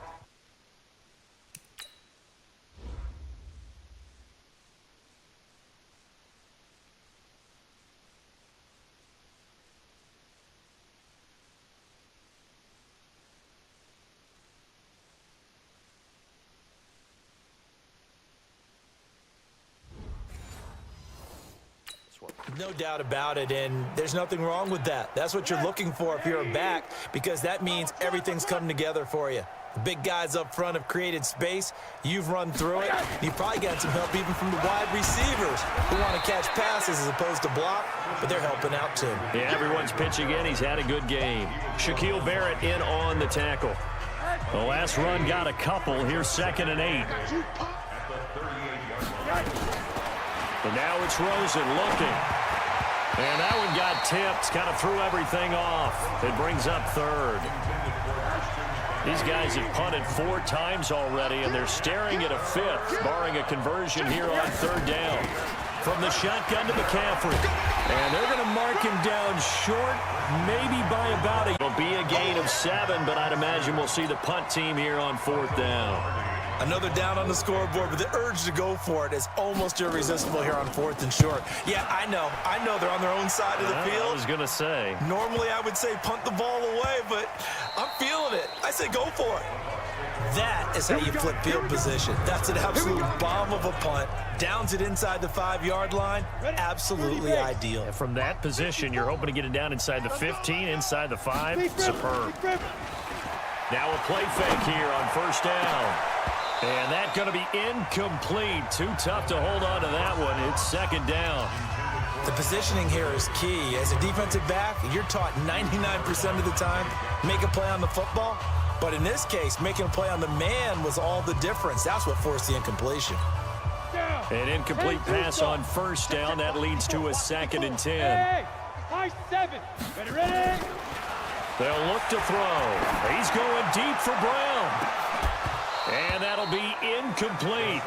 No doubt about it, and there's nothing wrong with that. That's what you're looking for if you're a back, because that means everything's come together for you. The big guys up front have created space. You've run through it. You've probably got some help even from the wide receivers who want to catch passes as opposed to block, but they're helping out too. Yeah, everyone's pitching in. He's had a good game. Shaquille Barrett in on the tackle. The last run got a couple. Here's 2nd and 8. And now it's Rosen looking. And that one got tipped. Kind of threw everything off. It brings up 3rd. These guys have punted 4 times already, and they're staring at a 5th, barring a conversion here on 3rd down. From the shotgun to McCaffrey. And they're going to mark him down short, maybe by about a... It'll be a gain of 7, but I'd imagine we'll see the punt team here on 4th down. Another down on the scoreboard, but the urge to go for it is almost irresistible here on 4th and short. Yeah, I know they're on their own side of the field. I was going to say. Normally I would say punt the ball away, but I'm feeling it. I say go for it. That is how you flip field position. That's an absolute bomb of a punt. Downs it inside the 5-yard line. Absolutely ideal. And from that position, you're hoping to get it down inside the 15, inside the 5. Superb. Now a play fake here on 1st down. And that's going to be incomplete. Too tough to hold on to that one. It's 2nd down. The positioning here is key. As a defensive back, you're taught 99% of the time, make a play on the football. But in this case, making a play on the man was all the difference. That's what forced the incompletion. An incomplete pass on 1st down. That leads to a 2nd and 10. High 7. Ready? They'll look to throw. He's going deep for Brown. And that'll be incomplete.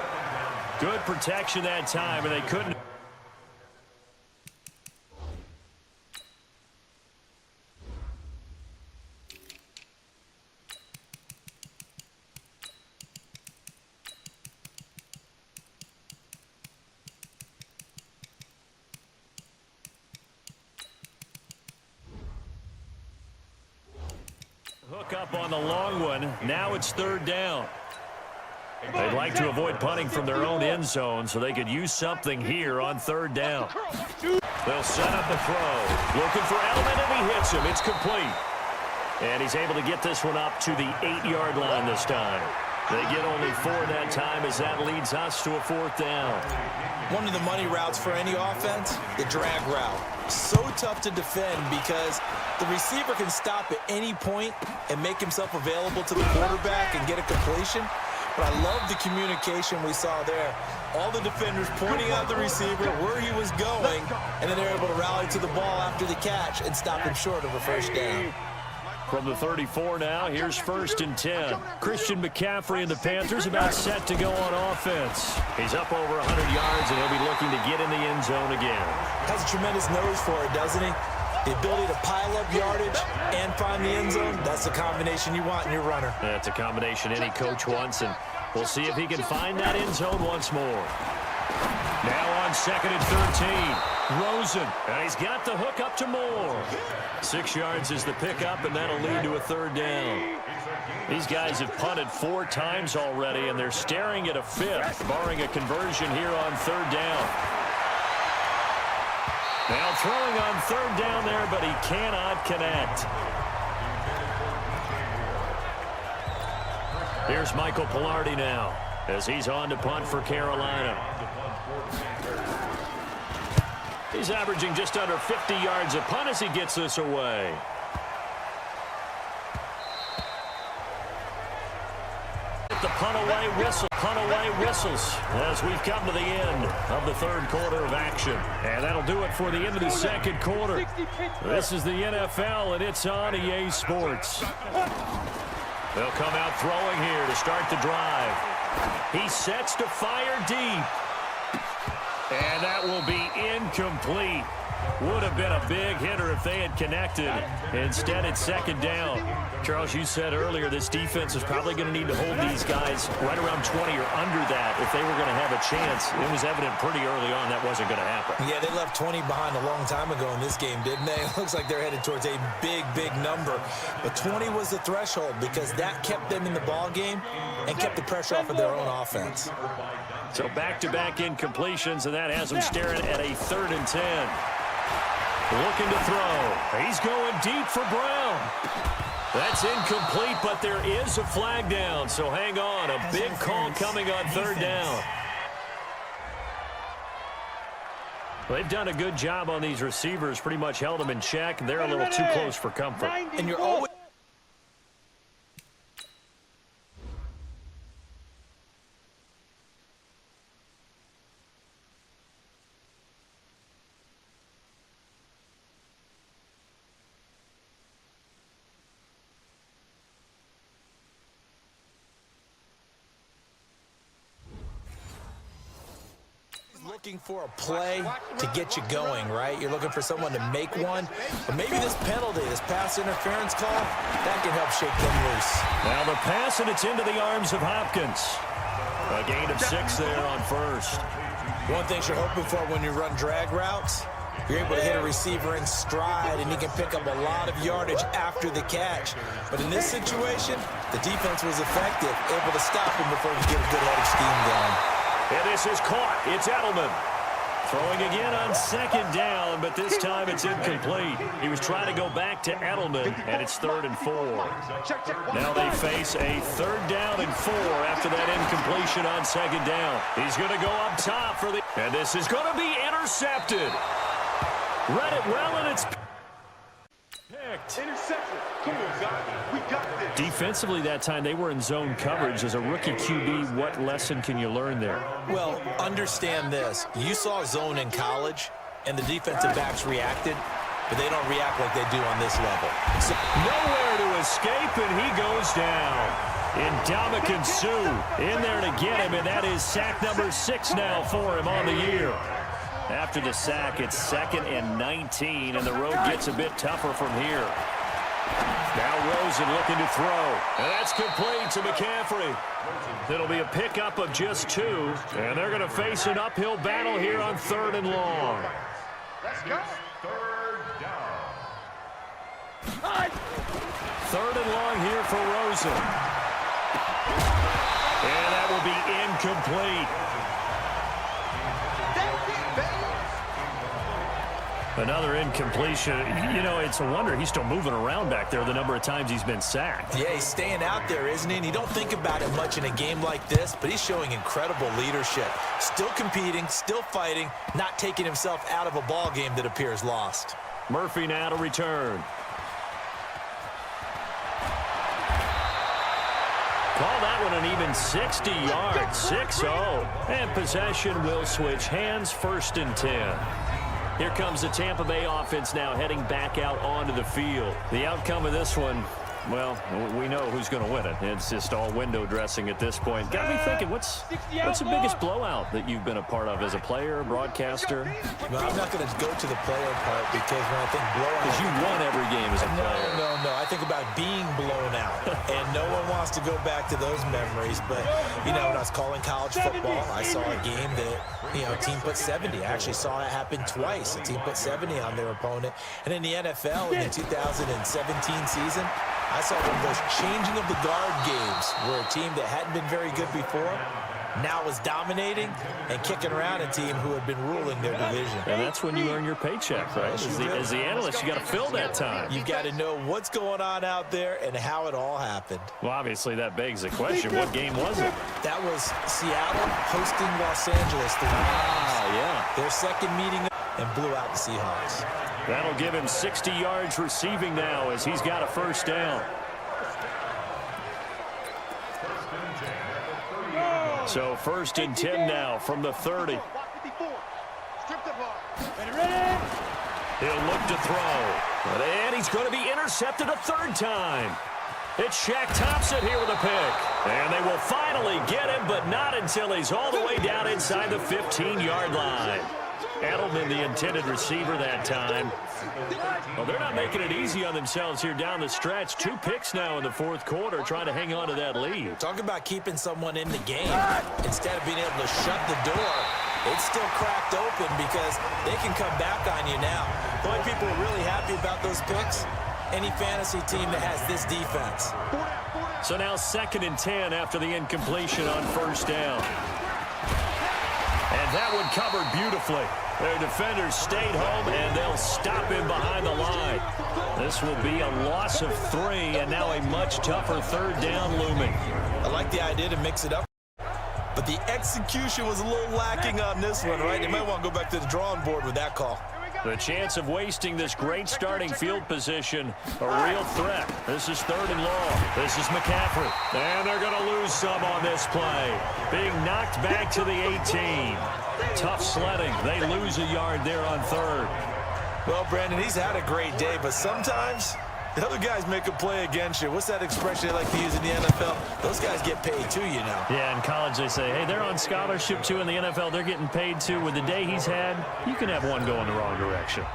Good protection that time, and they couldn't. Hook up on the long one. Now it's 3rd down. They'd like to avoid punting from their own end zone, so they could use something here on 3rd down. They'll set up the throw. Looking for Edelman, and he hits him. It's complete. And he's able to get this one up to the 8-yard line this time. They get only 4 that time as that leads us to a 4th down. One of the money routes for any offense, the drag route. So tough to defend because the receiver can stop at any point and make himself available to the quarterback and get a completion. But I love the communication we saw there. All the defenders pointing out the receiver, where he was going, and then they're able to rally to the ball after the catch and stop him short of a 1st down. From the 34 now, here's 1st and 10. Christian McCaffrey and the Panthers about set to go on offense. He's up over 100 yards, and he'll be looking to get in the end zone again. Has a tremendous nose for it, doesn't he? The ability to pile up yardage and find the end zone, that's the combination you want in your runner. That's a combination any coach wants, and we'll see if he can find that end zone once more. Now on 2nd and 13, Rosen, and he's got the hook up to Moore. 6 yards is the pickup, and that'll lead to a 3rd down. These guys have punted 4 times already, and they're staring at a 5th, barring a conversion here on 3rd down. Now throwing on 3rd down there, but he cannot connect. Here's Michael Pilardi now, as he's on to punt for Carolina. He's averaging just under 50 yards a punt as he gets this away. The punt away whistles as we've come to the end of the 3rd quarter of action. And that'll do it for the end of the 2nd quarter. This is the NFL, and it's on EA Sports. They'll come out throwing here to start the drive. He sets to fire deep. And that will be incomplete. Would have been a big hitter if they had connected. Instead, it's 2nd down. Charles, you said earlier this defense is probably going to need to hold these guys right around 20 or under that if they were going to have a chance. It was evident pretty early on that wasn't going to happen. Yeah, they left 20 behind a long time ago in this game, didn't they? It looks like they're headed towards a big, big number. But 20 was the threshold because that kept them in the ball game and kept the pressure off of their own offense. So back-to-back incompletions, and that has them staring at a 3rd and 10. Looking to throw. He's going deep for Brown. That's incomplete, but there is a flag down. So hang on. A big call coming on 3rd down. They've done a good job on these receivers. Pretty much held them in check. They're a little too close for comfort. And you're always... looking for a play to get you going, right? You're looking for someone to make one. But maybe this penalty, this pass interference call, that can help shake them loose. Now the pass, and it's into the arms of Hopkins. A gain of 6 there on 1st. One thing you're hoping for when you run drag routes, you're able to hit a receiver in stride, and he can pick up a lot of yardage after the catch. But in this situation, the defense was effective, able to stop him before he could get a good headed scheme going. And this is caught. It's Edelman. Throwing again on 2nd down, but this time it's incomplete. He was trying to go back to Edelman, and it's 3rd and 4. Now they face a 3rd down and 4 after that incompletion on 2nd down. He's going to go up top for the... And this is going to be intercepted. Read it well, and it's picked. Interception. Come on, guys. We got this. Defensively that time, they were in zone coverage. As a rookie QB, what lesson can you learn there? Well, understand this. You saw zone in college, and the defensive backs reacted, but they don't react like they do on this level. So, nowhere to escape, and he goes down. Ndamukong Suh in there to get him, and that is sack number 6 now for him on the year. After the sack, it's 2nd and 19, and the road gets a bit tougher from here. Now Rosen looking to throw, and that's complete to McCaffrey. It'll be a pickup of just 2, and they're going to face an uphill battle here on 3rd and long. Let's go. 3rd and long here for Rosen. And that will be incomplete. Another incompletion. You know, it's a wonder he's still moving around back there the number of times he's been sacked. Yeah, he's staying out there, isn't he? And you don't think about it much in a game like this, but he's showing incredible leadership. Still competing, still fighting, not taking himself out of a ball game that appears lost. Murphy now to return. Call that one an even 60 yards, 6-0. And possession will switch hands, 1st and 10. Here comes the Tampa Bay offense now heading back out onto the field. The outcome of this one, well, we know who's going to win it. It's just all window dressing at this point. Got me thinking, what's the biggest blowout that you've been a part of as a player, broadcaster? Well, I'm not going to go to the player part because when I think blowout... Because you won every game as a player. No. I think about being blown out. And no one wants to go back to those memories. But, you know, when I was calling college football, I saw a game that, you know, a team put 70. I actually saw it happen twice. A team put 70 on their opponent. And in the NFL, in the 2017 season, I saw one of those changing of the guard games where a team that hadn't been very good before now was dominating and kicking around a team who had been ruling their division. And that's when you earn your paycheck, right? As the analyst, you got to fill that time. You've got to know what's going on out there and how it all happened. Well, obviously, that begs the question, what game was it? That was Seattle hosting Los Angeles. Yeah. Their second meeting and blew out the Seahawks. That'll give him 60 yards receiving now as he's got a first down. So 1st and 10 now from the 30. He'll look to throw. And he's going to be intercepted a third time. It's Shaq Thompson here with a pick. And they will finally get him, but not until he's all the way down inside the 15-yard line. Edelman, the intended receiver that time. Well, they're not making it easy on themselves here down the stretch. 2 picks now in the 4th quarter, trying to hang on to that lead. Talk about keeping someone in the game. Instead of being able to shut the door, it's still cracked open because they can come back on you now. The only people who are really happy about those picks, any fantasy team that has this defense. So now 2nd and 10 after the incompletion on 1st down. And that one covered beautifully. Their defenders stayed home, and they'll stop him behind the line. This will be a loss of 3, and now a much tougher 3rd down looming. I like the idea to mix it up, but the execution was a little lacking on this one, right? They might want to go back to the drawing board with that call. The chance of wasting this great starting field position, a real threat. This is 3rd and long. This is McCaffrey. And they're going to lose some on this play. Being knocked back to the 18. Tough sledding. They lose a yard there on 3rd. Well, Brandon, he's had a great day, but sometimes the other guys make a play against you. What's that expression they like to use in the NFL? Those guys get paid too, you know. Yeah, in college they say, hey, they're on scholarship too. In the NFL, they're getting paid too. With the day he's had, you can have one go in the wrong direction.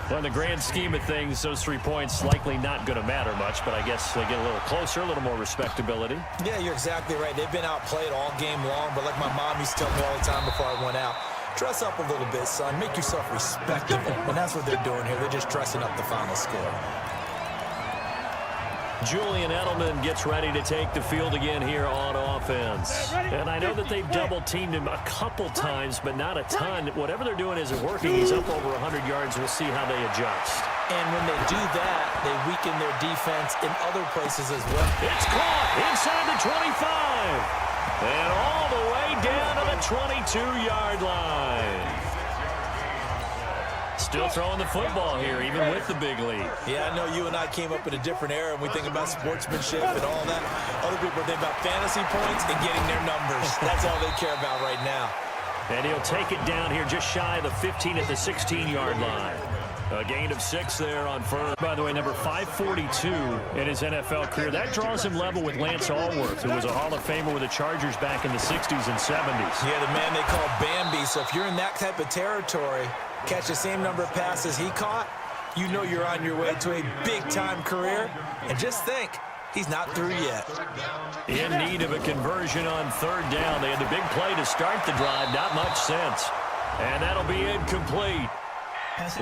Well, in the grand scheme of things, those 3 points likely not going to matter much, but I guess they get a little closer, a little more respectability. Yeah, you're exactly right. They've been outplayed all game long, but like my mom used to tell me all the time before I went out, dress up a little bit, son. Make yourself respectable. And that's what they're doing here. They're just dressing up the final score. Julian Edelman gets ready to take the field again here on offense. And I know that they've double-teamed him a couple times, but not a ton. Whatever they're doing isn't working. He's up over 100 yards. We'll see how they adjust. And when they do that, they weaken their defense in other places as well. It's caught inside the 25. And all the way down to the 22-yard line. Still throwing the football here, even with the big lead. Yeah, I know you and I came up in a different era, and we think about sportsmanship and all that. Other people think about fantasy points and getting their numbers. That's all they care about right now. And he'll take it down here just shy of the 15 at the 16-yard line. A gain of 6 there on first. By the way, number 542 in his NFL career. That draws him level with Lance Allworth, who was a Hall of Famer with the Chargers back in the 60s and 70s. Yeah, the man they call Bambi. So if you're in that type of territory, catch the same number of passes he caught, you know you're on your way to a big-time career. And just think, he's not through yet. In need of a conversion on 3rd down. They had the big play to start the drive. Not much sense. And that'll be incomplete.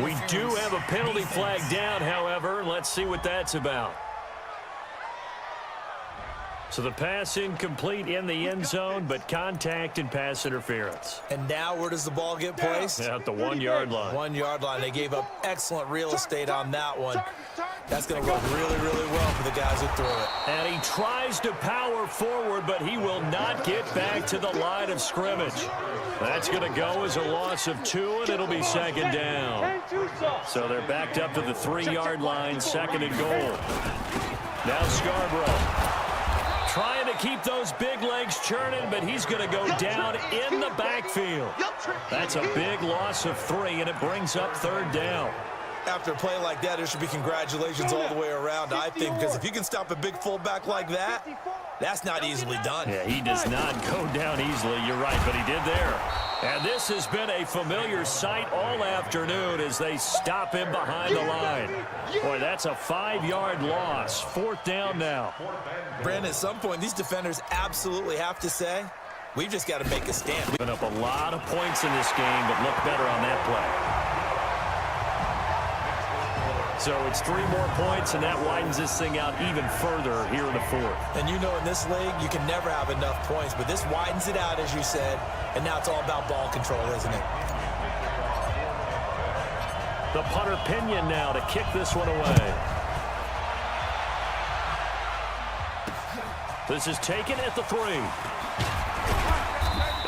We do have a penalty flag down, however. Let's see what that's about. So the pass incomplete in the end zone, but contact and pass interference. And now where does the ball get placed? At the 1-yard line. 1-yard line. They gave up excellent real estate on that one. That's going to work really, really well for the guys who threw it. And he tries to power forward, but he will not get back to the line of scrimmage. That's going to go as a loss of 2, and it'll be 2nd down. So they're backed up to the 3-yard line, 2nd and goal. Now Scarborough. Trying to keep those big legs churning, but he's going to go down in the backfield. That's a big loss of 3, and it brings up 3rd down. After a play like that, there should be congratulations all the way around, I think, because if you can stop a big fullback like that, that's not easily done. Yeah, he does not go down easily. You're right, but he did there. And this has been a familiar sight all afternoon as they stop him behind the line. Boy, that's a 5-yard loss. 4th down now. Brandon, at some point, these defenders absolutely have to say, we've just got to make a stand. We've been up a lot of points in this game, but look better on that play. So it's 3 more points, and that widens this thing out even further here in the fourth. And you know in this league, you can never have enough points, but this widens it out, as you said, and now it's all about ball control, isn't it? The punter Pinion now to kick this one away. This is taken at the 3.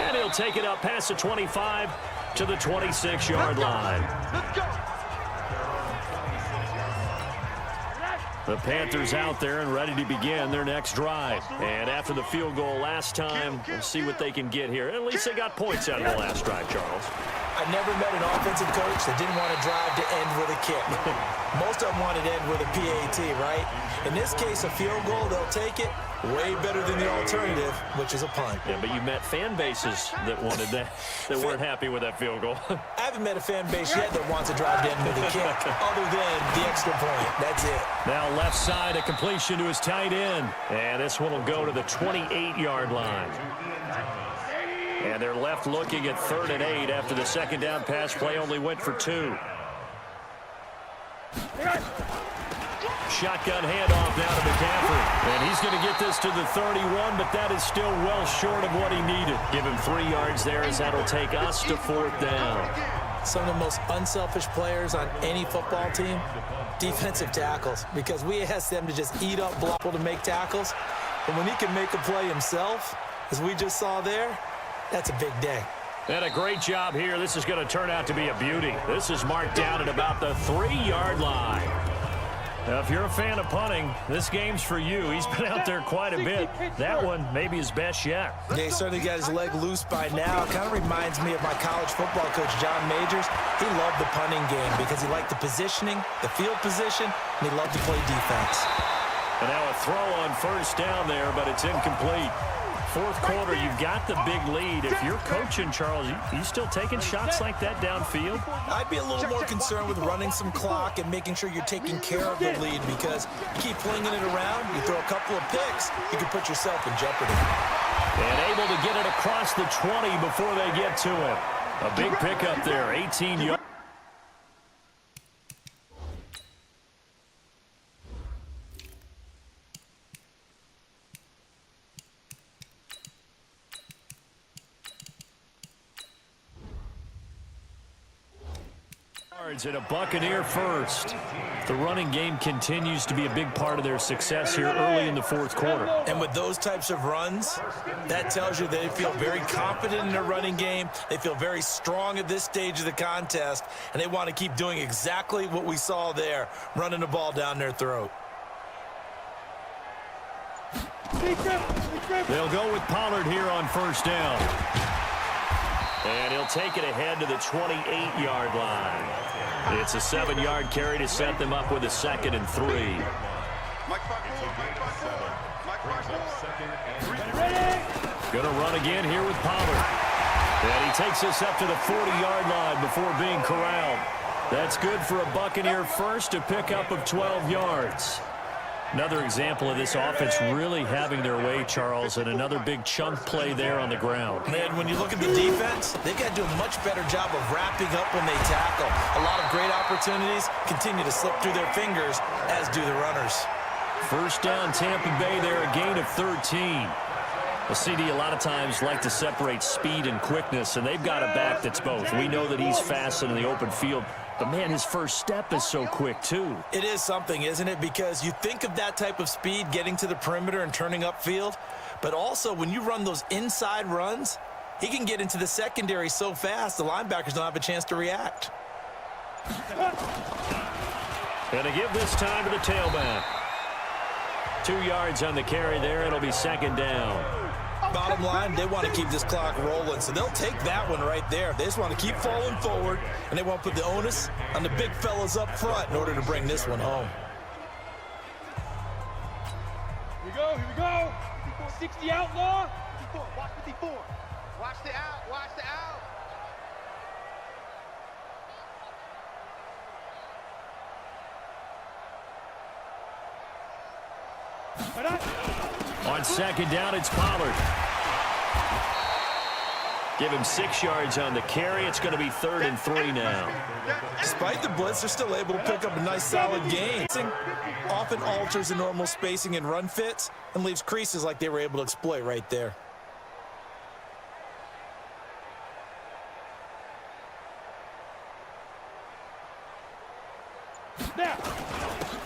And he'll take it up past the 25 to the 26-yard line. Let's go. The Panthers out there and ready to begin their next drive. And after the field goal last time, we'll see what they can get here. At least they got points out of the last drive, Charles. I never met an offensive coach that didn't want to drive to end with a kick. Most of them wanted to end with a PAT, right? In this case, a field goal, they'll take it. Way better than the alternative, which is a punt. Yeah, but you met fan bases that wanted that, that weren't happy with that field goal. I haven't met a fan base yet that wants to drive to end with a kick, other than the extra point. That's it. Now left side, a completion to his tight end. And this one will go to the 28-yard line. And they're left looking at 3rd and 8 after the second down pass play only went for 2. Shotgun handoff now to McCaffrey. And he's going to get this to the 31, but that is still well short of what he needed. Give him 3 yards there as that'll take us to 4th down. Some of the most unselfish players on any football team, defensive tackles, because we ask them to just eat up block to make tackles. But when he can make a play himself, as we just saw there, that's a big day. And a great job here. This is going to turn out to be a beauty. This is marked down at about the 3-yard line. Now, if you're a fan of punting, this game's for you. He's been out there quite a bit. That one maybe his best yet. Yeah, he certainly got his leg loose by now. It kind of reminds me of my college football coach, John Majors. He loved the punting game because he liked the positioning, the field position, and he loved to play defense. And now a throw on 1st down there, but it's incomplete. 4th quarter, you've got the big lead. If you're coaching, Charles, you still taking shots like that downfield? I'd be a little more concerned with running some clock and making sure you're taking care of the lead, because you keep flinging it around, you throw a couple of picks, you can put yourself in jeopardy. And able to get it across the 20 before they get to it. A big pickup there, 18 yards. And a Buccaneer first. The running game continues to be a big part of their success here early in the 4th quarter. And with those types of runs, that tells you they feel very confident in their running game. They feel very strong at this stage of the contest, and they want to keep doing exactly what we saw there, running the ball down their throat. They'll go with Pollard here on 1st down. And he'll take it ahead to the 28-yard line. It's a 7-yard carry to set them up with a 2nd and 3. Going to run again here with Pollard. And he takes us up to the 40-yard line before being corralled. That's good for a Buccaneer first, a pickup of 12 yards. Another example of this offense really having their way, Charles, and another big chunk play there on the ground. Man, when you look at the defense, they've got to do a much better job of wrapping up when they tackle. A lot of great opportunities continue to slip through their fingers, as do the runners. 1st down, Tampa Bay there, a gain of 13. The CD a lot of times like to separate speed and quickness, and they've got a back that's both. We know that he's fast in the open field, but, man, his first step is so quick, too. It is something, isn't it? Because you think of that type of speed getting to the perimeter and turning upfield, but also when you run those inside runs, he can get into the secondary so fast the linebackers don't have a chance to react. Going to give this time to the tailback. 2 yards on the carry there. It'll be 2nd down. Bottom line, they want to keep this clock rolling, so they'll take that one right there. They just want to keep falling forward, and they want to put the onus on the big fellas up front in order to bring this one home. Here we go, here we go. 60 outlaw. 54, watch 54. Watch the out, watch the out. On 2nd down, it's Pollard. Give him 6 yards on the carry. It's going to be 3rd and 3 now. Despite the blitz, they're still able to pick up a nice solid gain. Often alters the normal spacing and run fits and leaves creases like they were able to exploit right there.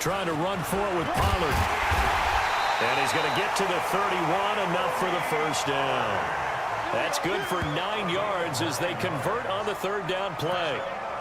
Trying to run for it with Pollard. And he's going to get to the 31, enough for the first down. That's good for 9 yards as they convert on the 3rd down play.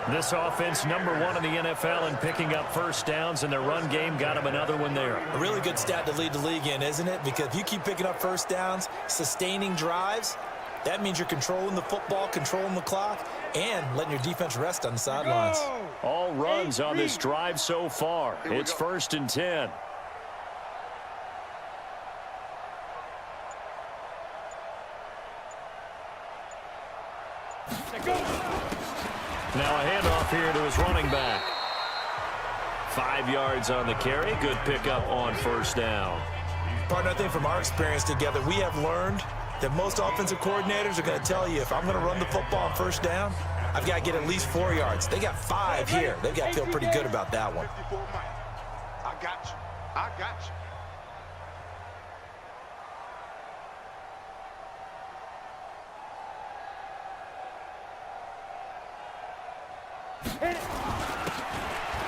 This offense, #1 in the NFL in picking up first downs, and their run game got them another one there. A really good stat to lead the league in, isn't it? Because if you keep picking up first downs, sustaining drives, that means you're controlling the football, controlling the clock, and letting your defense rest on the sidelines. All runs on this drive so far. It's 1st and 10. Now a handoff here to his running back. 5 yards on the carry. Good pickup on first down. Partner, I think from our experience together, we have learned that most offensive coordinators are going to tell you, if I'm going to run the football on first down, I've got to get at least 4 yards. They got 5 here. They've got to feel pretty good about that one. I got you. I got you.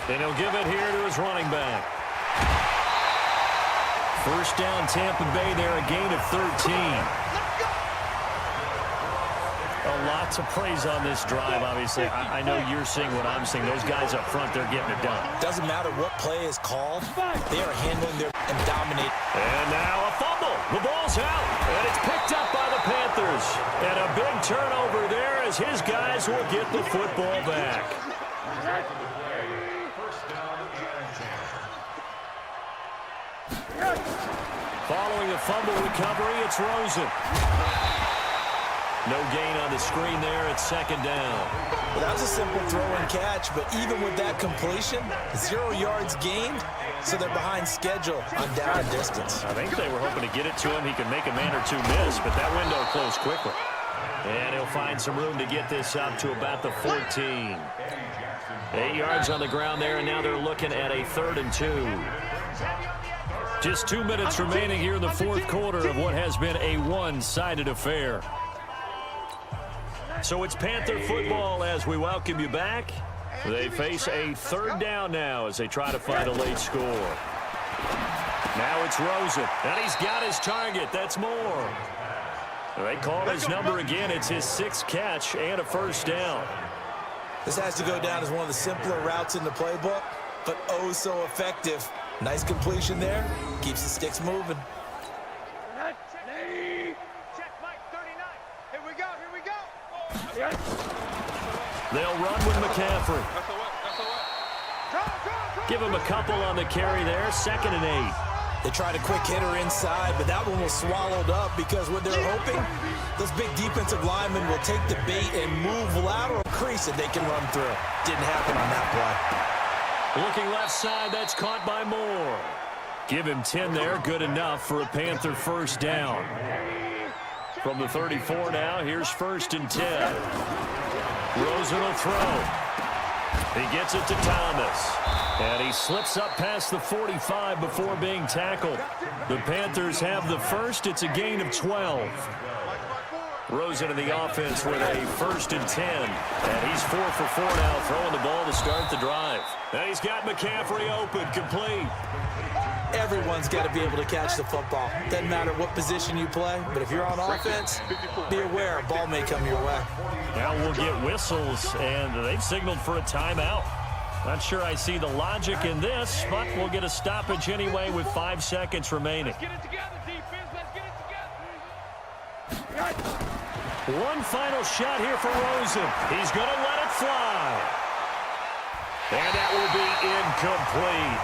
And he'll give it here to his running back. First down, Tampa Bay there, a gain of 13. Lots of praise on this drive, obviously. I know you're seeing what I'm seeing. Those guys up front, they're getting it done. Doesn't matter what play is called. They are handling their and dominating. And now a fumble. The ball's out, and it's picked up by the Panthers. And a big turnover there as his guys will get the football back. Following a fumble recovery, it's Rosen. No gain on the screen there. It's 2nd down. Well, that was a simple throw and catch, but even with that completion, 0 yards gained, so they're behind schedule on down and distance. I think they were hoping to get it to him. He could make a man or two miss, but that window closed quickly. And he'll find some room to get this up to about the 14. 8 yards on the ground there, and now they're looking at a 3rd and 2. Just 2 minutes remaining here in the 4th quarter of what has been a one-sided affair. So it's Panther football as we welcome you back. They face a 3rd down now as they try to find a late score. Now it's Rosen, and he's got his target. That's Moore. They call his number again. It's his 6th catch and a first down. This has to go down as one of the simpler routes in the playbook, but oh so effective. Nice completion there. Keeps the sticks moving. Check Mike 39. Here we go. Here we go. They'll run with McCaffrey. Give him a couple on the carry there. 2nd and 8. They tried a quick hitter inside, but that one was swallowed up because what they're hoping, those big defensive linemen will take the bait and move lateral crease that they can run through. Didn't happen on that play. Looking left side, that's caught by Moore. Give him 10 there, good enough for a Panther first down. From the 34 now, here's 1st and 10. Rosen will throw. He gets it to Thomas. And he slips up past the 45 before being tackled. The Panthers have the first. It's a gain of 12. Rosen in the offense with a 1st and 10. And he's 4 for 4 now, throwing the ball to start the drive. And he's got McCaffrey open, complete. Everyone's got to be able to catch the football. Doesn't matter what position you play, but if you're on offense, be aware a ball may come your way. Now we'll get whistles, and they've signaled for a timeout. Not sure I see the logic in this, but we'll get a stoppage anyway with 5 seconds remaining. Let's get it together, defense. Let's get it together. One final shot here for Rosen. He's going to let it fly. And that will be incomplete.